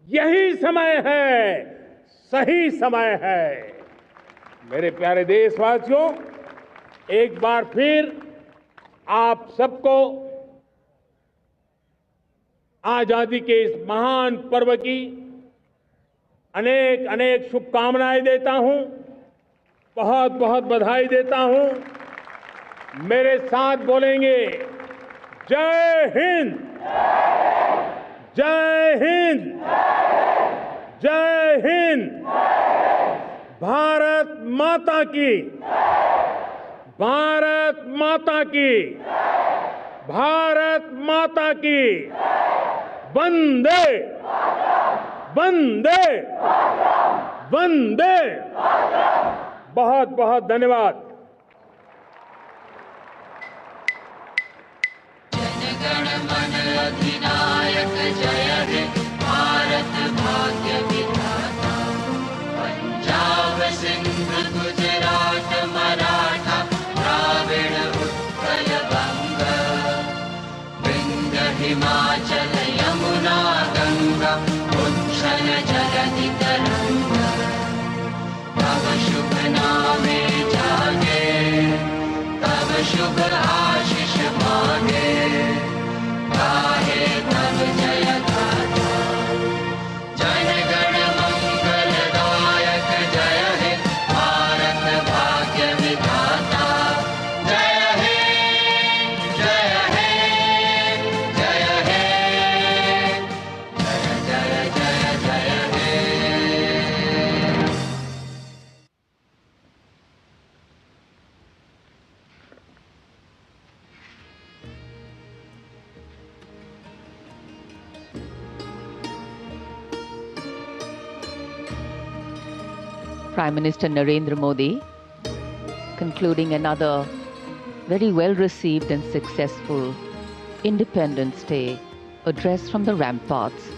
यही समय है, सही समय है। मेरे प्यारे देशवासियों, एक बार फिर आप सबको आजादी के इस महान पर्व की अनेक अनेक शुभकामनाएं देता हूं, बहुत बहुत बधाई देता हूं। मेरे साथ बोलेंगे जय हिंद, जय हिंद, जय हिंद। भारत माता की, भारत माता की, भारत माता की। वंदे वंदे वंदे। बहुत बहुत धन्यवाद। जनगण मन अधिनायक जय हे भारत भाग्य विधाता। पंजाब सिंध गुजरात मराठा द्राविड़ उत्कल बंग। विंध्य हिमाचल यमुना गंगा उच्छल जगति तरंगा। तब शुभ नामे जागे, तब शुभ आशीष मांगे। गाहे तब जय गाथा, जनगण मंगल दायक जय हे भारत भाग्य विधाता। जय हे, जय हे, जय हे, जय जय जय जय हे। Prime Minister Narendra Modi concluding another very well received and successful Independence Day address from the ramparts